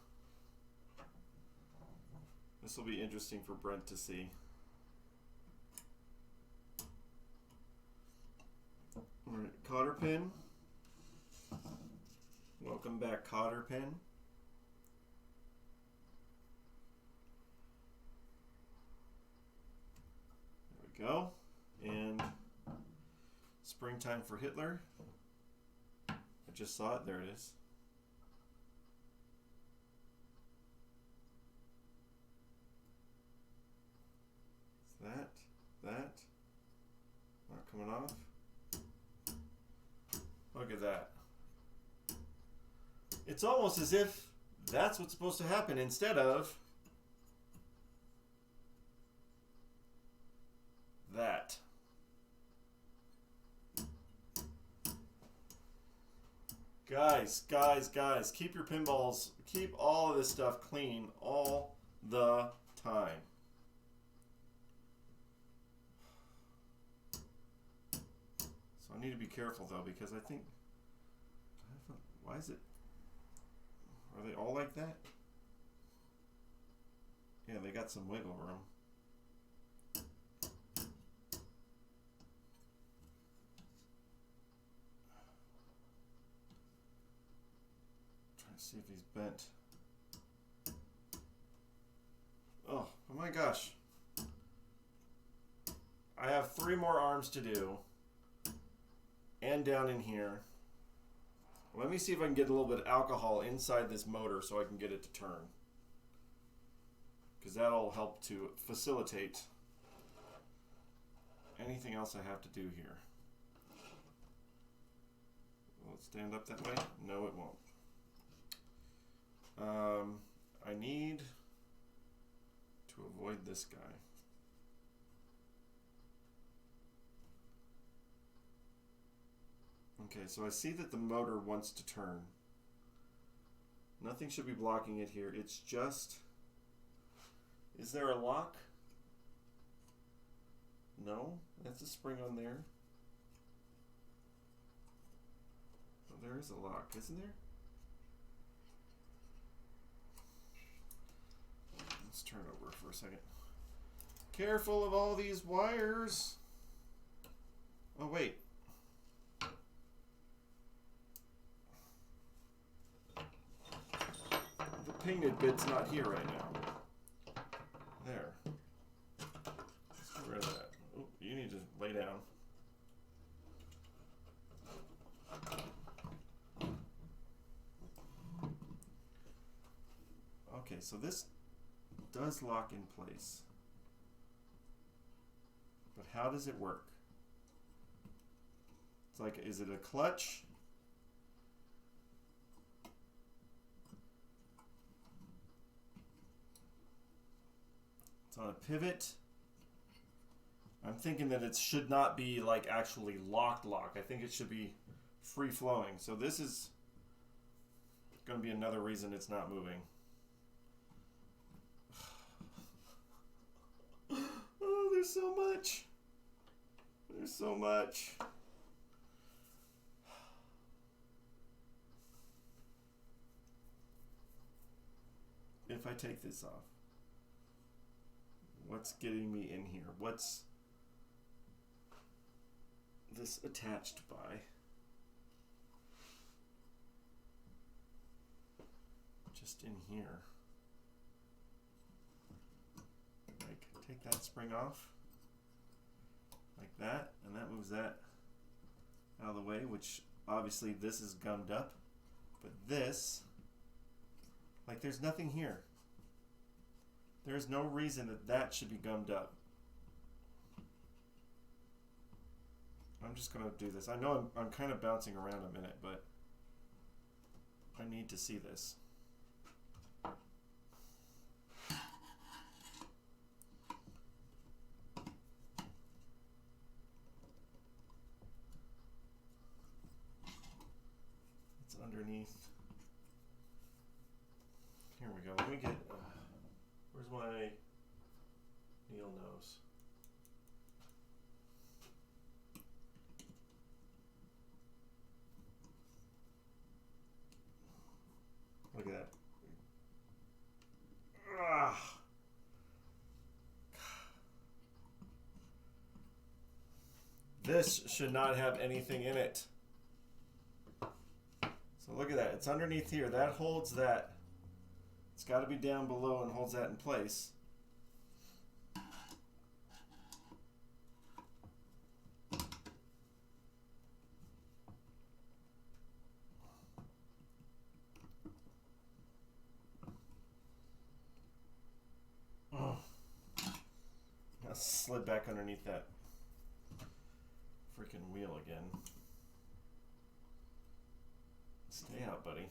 This will be interesting for Brent to see. All right, cotter pin. Welcome back, cotter pin. There we go. And springtime for Hitler. I just saw it. There it is. That. Not coming off. Look at that. It's almost as if that's what's supposed to happen instead of that. Guys, keep your pinballs, keep all of this stuff clean all the time. So I need to be careful though, because I think, why is it, are they all like that? Yeah, they got some wiggle room. See if he's bent. Oh my gosh. I have 3 more arms to do. And down in here. Let me see if I can get a little bit of alcohol inside this motor so I can get it to turn. because that'll help to facilitate anything else I have to do here. Will it stand up that way? No, it won't. I need to avoid this guy. Okay, so I see that the motor wants to turn. Nothing should be blocking it here. It's just... Is there a lock? No, that's a spring on there. Oh, there is a lock, isn't there? Let's turn over for a second. Careful of all these wires. Oh, wait. The painted bit's not here right now. There. Let's get rid of that. Oh, you need to lay down. Okay, so this does lock in place. But how does it work? It's like, is it a clutch? It's on a pivot. I'm thinking that it should not be like actually lock. I think it should be free flowing. So this is going to be another reason it's not moving. Oh, there's so much. There's so much. If I take this off, what's getting me in here? What's this attached by? Just in here. Like, take that spring off. Like that, and that moves that out of the way, which obviously this is gummed up. But this, like, there's nothing here. There's no reason that that should be gummed up. I'm just going to do this. I know I'm kind of bouncing around a minute, but I need to see this. It's underneath. Here we go. Let me get... where's my needle nose? Look at that. Ah. This should not have anything in it. So look at that. It's underneath here. That holds that. It's got to be down below and holds that in place. Oh. I slid back underneath that freaking wheel again. Stay out, buddy.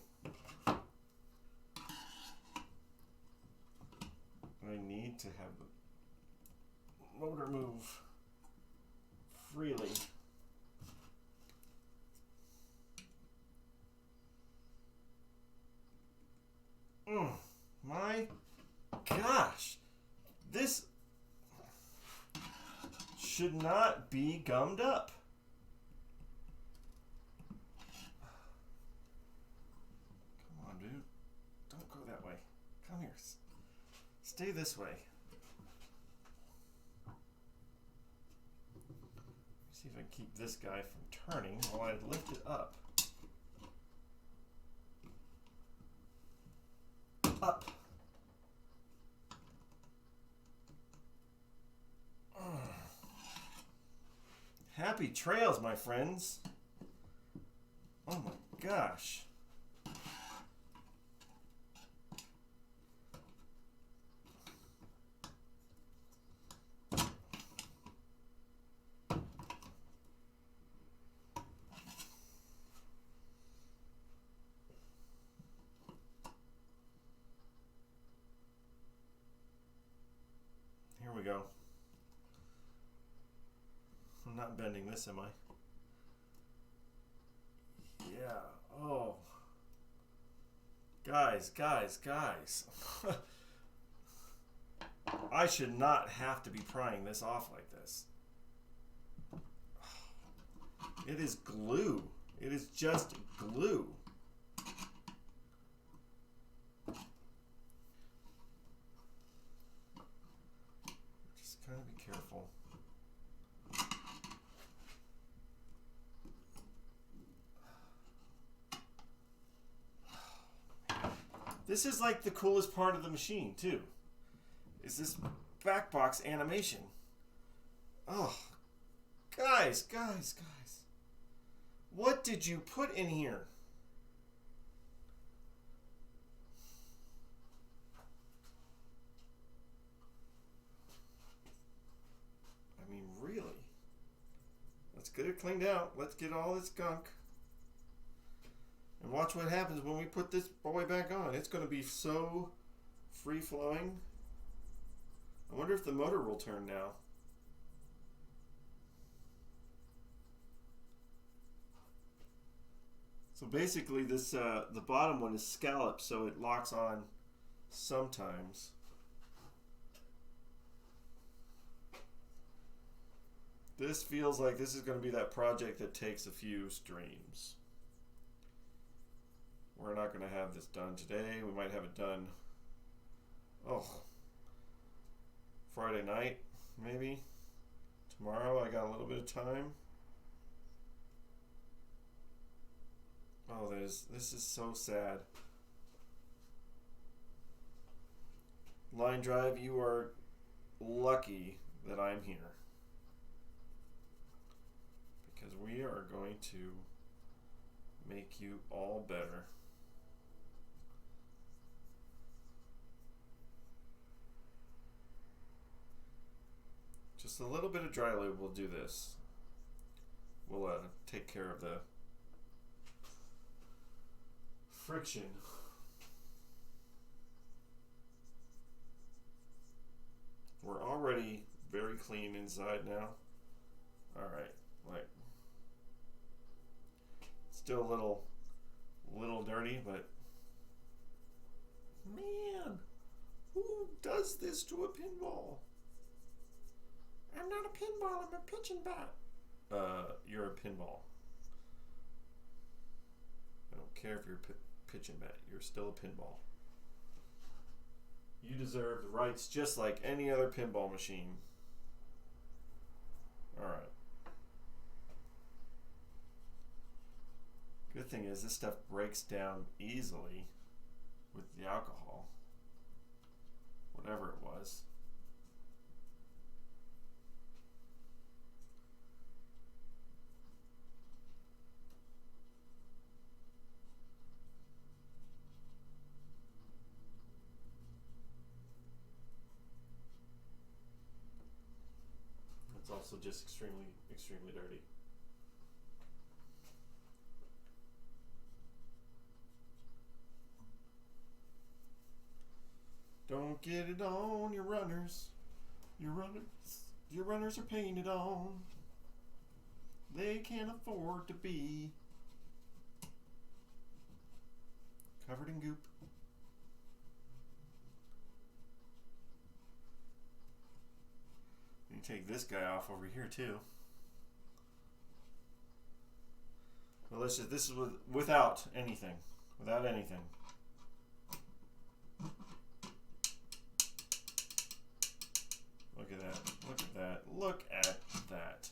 I need to have the motor move freely. My gosh, this should not be gummed up. Come on, dude. Don't go that way. Come here. Stay this way. See if I can keep this guy from turning while I lift it up. Up. Happy trails, my friends. Oh my gosh. go. I'm not bending this, am I? Yeah. Oh. Guys. I should not have to be prying this off like this. It is glue. It is just glue. Just kind of be careful. This is like the coolest part of the machine, too. Is this back box animation. Oh, guys. What did you put in here? I mean, really? Let's get it cleaned out. Let's get all this gunk. And watch what happens when we put this boy back on. It's going to be so free-flowing. I wonder if the motor will turn now. So basically this the bottom one is scalloped, so it locks on sometimes. This feels like this is going to be that project that takes a few streams. We're not going to have this done today. We might have it done, Friday night, maybe. Tomorrow I got a little bit of time. Oh, this is so sad. Line Drive, you are lucky that I'm here. Because we are going to make you all better. Just a little bit of dry lube will do this. We'll take care of the friction. We're already very clean inside now. Alright, like still a little dirty, but man, who does this to a pinball? I'm not a pinball, I'm a pitching bat. You're a pinball. I don't care if you're a pitching bat. You're still a pinball. You deserve the rights just like any other pinball machine. Alright. Good thing is this stuff breaks down easily with the alcohol. Whatever it was. It's also just extremely dirty. Don't get it on your runners. Your runners are painted on. They can't afford to be covered in goop. You take this guy off over here too. Well, this is without anything. Without anything. Look at that. Look at that. Look at that.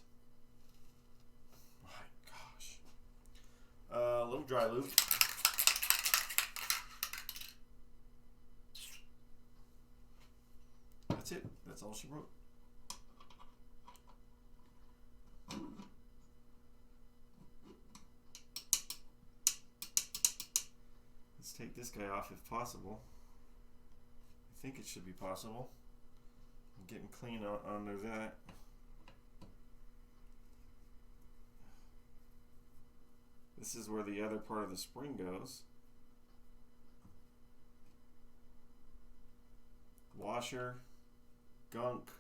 My gosh. A little dry lube. That's it. That's all she wrote. Let's take this guy off if possible. I think it should be possible. I'm getting clean under that. This is where the other part of the spring goes. Washer, gunk,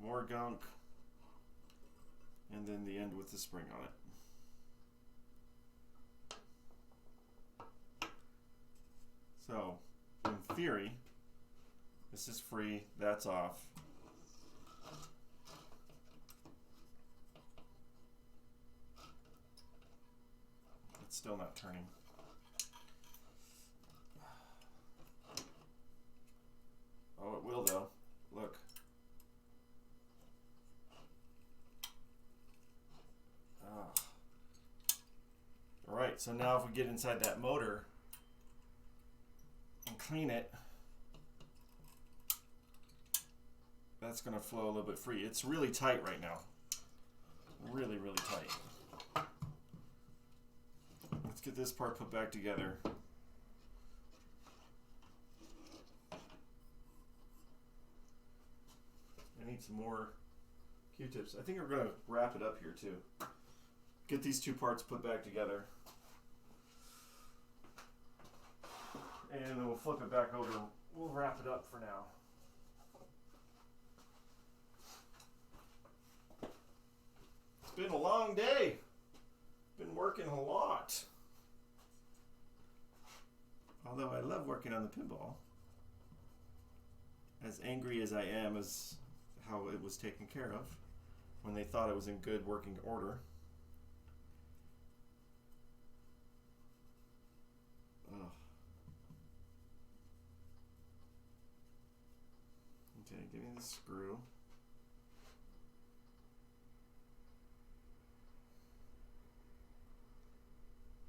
more gunk, and then the end with the spring on it. So, in theory, this is free, that's off. It's still not turning. Oh, it will though. Look. Alright, so now if we get inside that motor and clean it, that's going to flow a little bit free. It's really tight right now. Really, really tight. Let's get this part put back together. I need some more Q-tips. I think we're going to wrap it up here too. Get these two parts put back together. And then we'll flip it back over. We'll wrap it up for now. It's been a long day. Been working a lot. Although I love working on the pinball. As angry as I am as how it was taken care of when they thought it was in good working order. Ugh. Okay, give me the screw.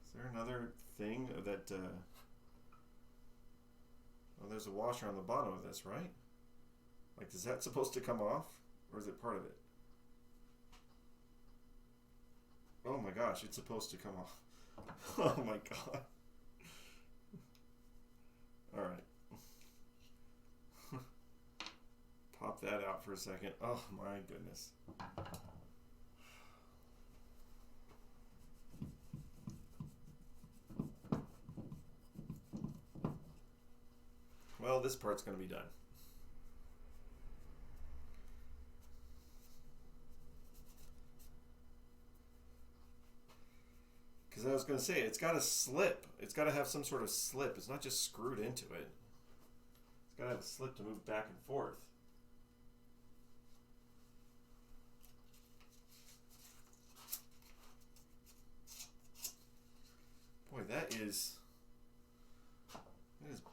Is there another thing that oh, there's a washer on the bottom of this, right? Like, is that supposed to come off, or is it part of it? Oh my gosh, it's supposed to come off. Oh my god. Alright. Pop that out for a second. Oh my goodness. Well, this part's going to be done. Because I was going to say, it's got to slip. It's got to have some sort of slip. It's not just screwed into it. It's got to have a slip to move back and forth. Boy, that is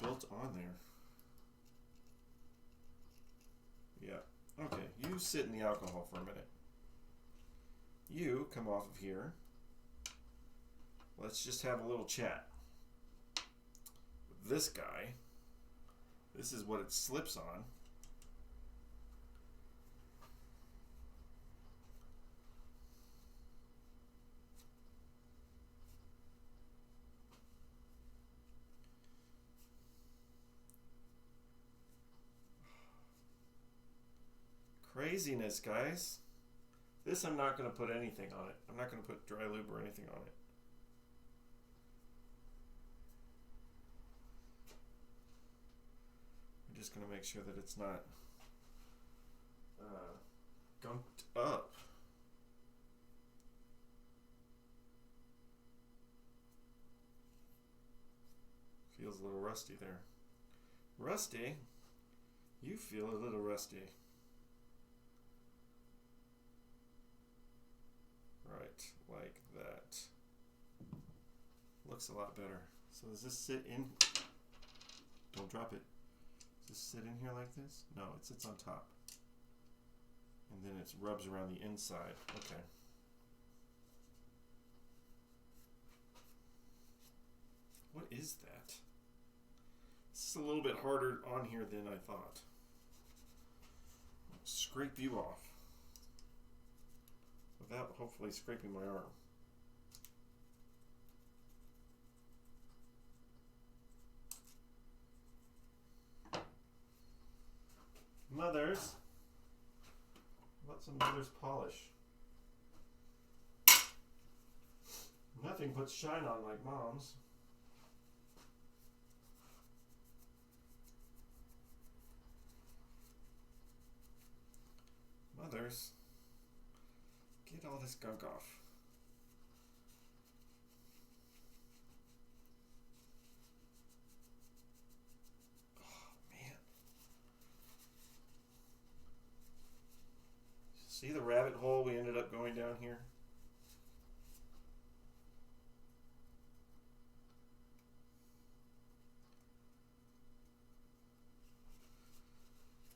built on there. Yeah. Okay, you sit in the alcohol for a minute. You come off of here. Let's just have a little chat. This guy, this is what it slips on. Craziness, guys. This I'm not going to put anything on it. I'm not going to put dry lube or anything on it. I'm just going to make sure that it's not gunked up. Feels a little rusty there. Rusty? You feel a little rusty. Right, like that. Looks a lot better. So does this sit in? Don't drop it. Does this sit in here like this? No, it sits on top. And then it rubs around the inside. Okay. What is that? This is a little bit harder on here than I thought. Scrape you off. Without hopefully scraping my arm. Mothers. How about some mother's polish? Nothing puts shine on like mom's. there's... Get all this gunk off. Oh, man. See the rabbit hole we ended up going down here?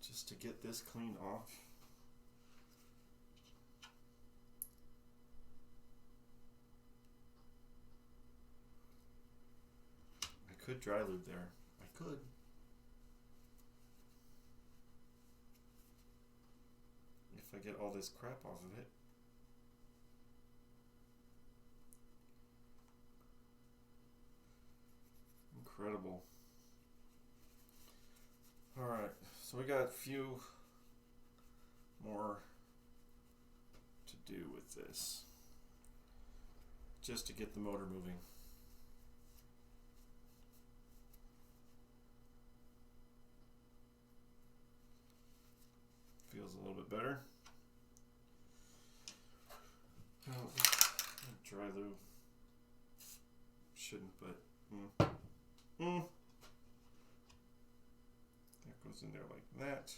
Just to get this clean off. I could dry lube there. I could. If I get all this crap off of it. Incredible. Alright, so we got a few more to do with this. Just to get the motor moving. Feels a little bit better. Oh, dry lube. Shouldn't, but that goes in there like that.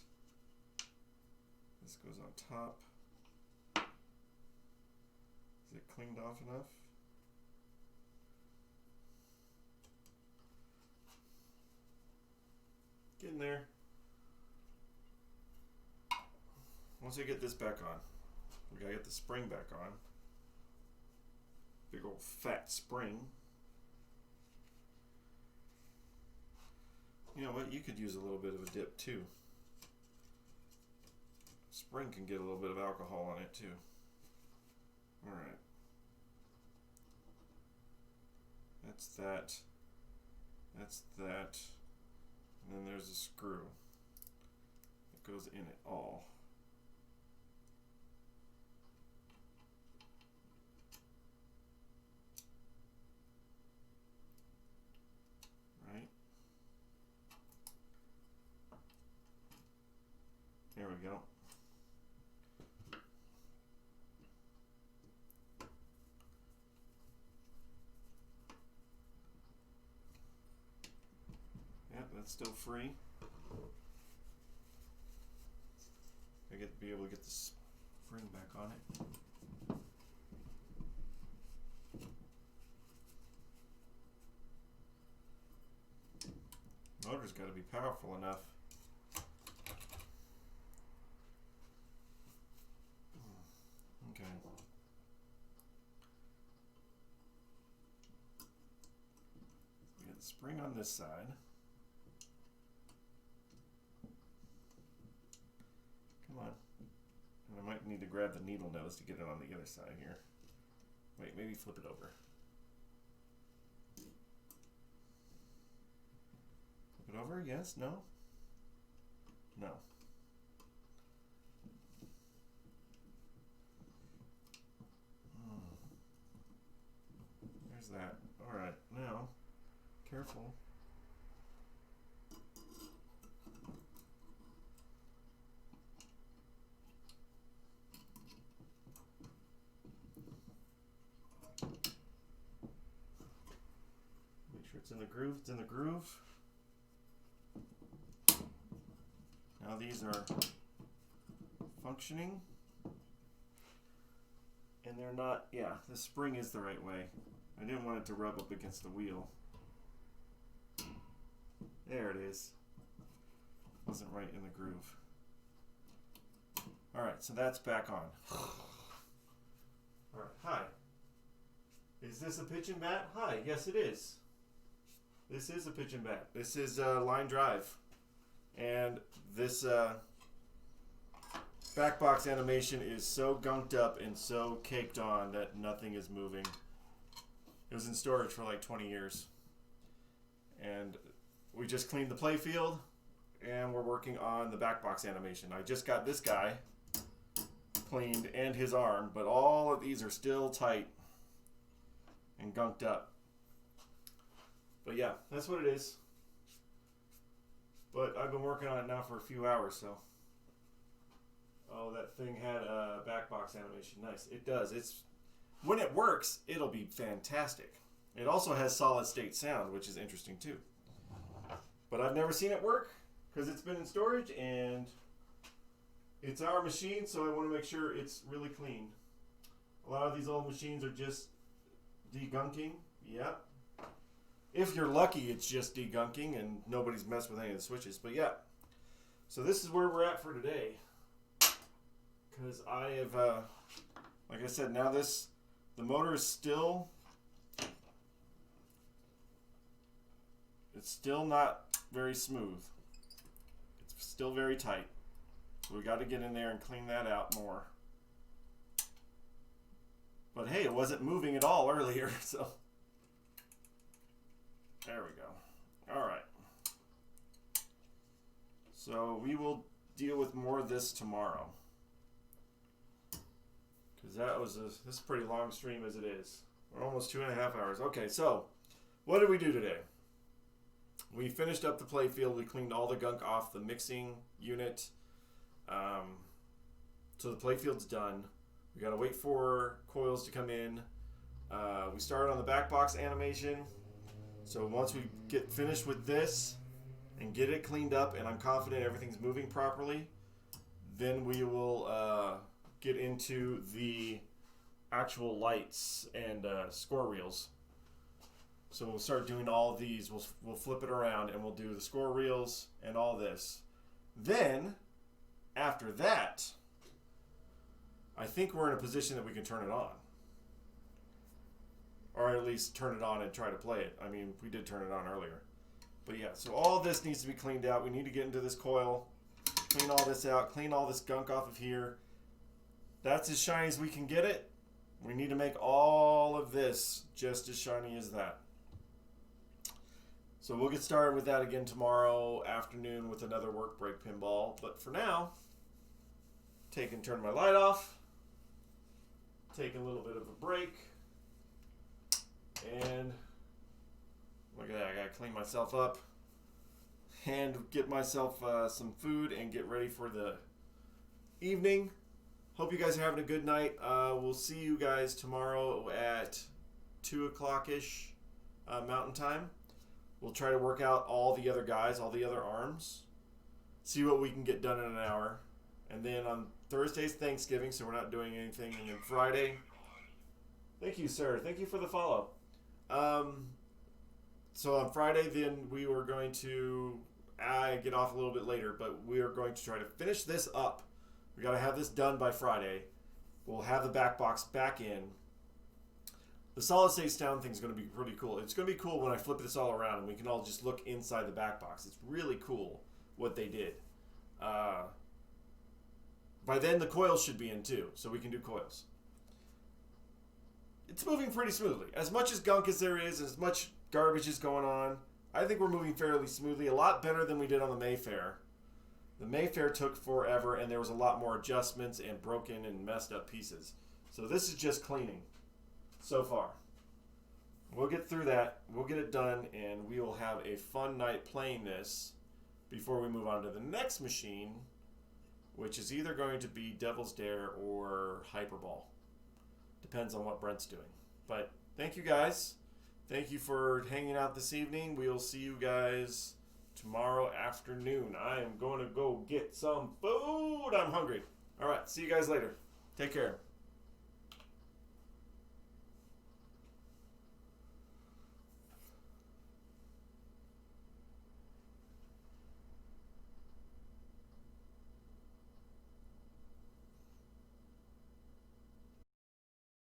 This goes on top. Is it cleaned off enough? Get in there. Once I get this back on, we gotta get the spring back on. Big old fat spring. You know what? You could use a little bit of a dip too. Spring can get a little bit of alcohol on it too. Alright. That's that. That's that. And then there's a screw that goes in it all. Right? There we go. Yep, that's still free. I get to be able to get the spring back on it. Motor's got to be powerful enough. Okay. We got the spring on this side. Come on. And I might need to grab the needle nose to get it on the other side here. Wait, maybe flip it over. Flip it over? Yes? No? No. There's that. Alright, now, careful. Make sure it's in the groove. It's in the groove. Now these are functioning. And they're not, yeah, the spring is the right way. I didn't want it to rub up against the wheel. There it is. Wasn't right in the groove. Alright, so that's back on. Alright, hi. Is this a pitch and bat? Hi, yes it is. This is a pitch and bat. This is line drive. And this back box animation is so gunked up and so caked on that nothing is moving. It was in storage for like 20 years. And we just cleaned the play field and we're working on the back box animation. I just got this guy cleaned and his arm, but all of these are still tight and gunked up. But yeah, that's what it is. But I've been working on it now for a few hours, so Oh, that thing had a back box animation. Nice. It does. It's when it works, it'll be fantastic. It also has solid state sound, which is interesting too. But I've never seen it work because it's been in storage and it's our machine, so I want to make sure it's really clean. A lot of these old machines are just degunking. Yep. If you're lucky, it's just degunking and nobody's messed with any of the switches. But yeah. So this is where we're at for today. Because I have, like I said, now the motor is still, it's still not very smooth. It's still very tight. So we got to get in there and clean that out more. But hey, it wasn't moving at all earlier, so there we go. All right. So we will deal with more of this tomorrow. Because this is a pretty long stream as it is. We're almost 2.5 hours. Okay, so what did we do today? We finished up the playfield. We cleaned all the gunk off the mixing unit. So the playfield's done. We got to wait for coils to come in. We started on the back box animation. So once we get finished with this and get it cleaned up and I'm confident everything's moving properly, then we will get into the actual lights and score reels. So we'll start doing all of these. We'll flip it around and we'll do the score reels and all this. Then, after that, I think we're in a position that we can turn it on. Or at least turn it on and try to play it. I mean, we did turn it on earlier. But yeah, so all this needs to be cleaned out. We need to get into this coil, clean all this out, clean all this gunk off of here. That's as shiny as we can get it. We need to make all of this just as shiny as that. So we'll get started with that again tomorrow afternoon with another work break pinball. But for now, turn my light off, take a little bit of a break, and look at that, I gotta clean myself up and get myself some food and get ready for the evening. Hope you guys are having a good night. We'll see you guys tomorrow at 2 o'clock-ish Mountain Time. We'll try to work out all the other guys, all the other arms, see what we can get done in an hour. And then on Thursday's Thanksgiving, so we're not doing anything. And then Friday, thank you, sir. Thank you for the follow. So on Friday, then we were going to get off a little bit later, but we are going to try to finish this up. We got to have this done by Friday. We'll have the back box back in. The solid state sound thing is going to be pretty cool. It's going to be cool when I flip this all around and we can all just look inside the back box. It's really cool what they did. By then the coils should be in too, so we can do coils. It's moving pretty smoothly. As much as gunk as there is, as much garbage is going on, I think we're moving fairly smoothly. A lot better than we did on the Mayfair. The Mayfair took forever and there was a lot more adjustments and broken and messed up pieces. So this is just cleaning so far. We'll get through that. We'll get it done and we will have a fun night playing this before we move on to the next machine, which is either going to be Devil's Dare or Hyperball. Depends on what Brent's doing. But thank you guys. Thank you for hanging out this evening. We'll see you guys tomorrow afternoon. I am going to go get some food. I'm hungry. All right. See you guys later. Take care.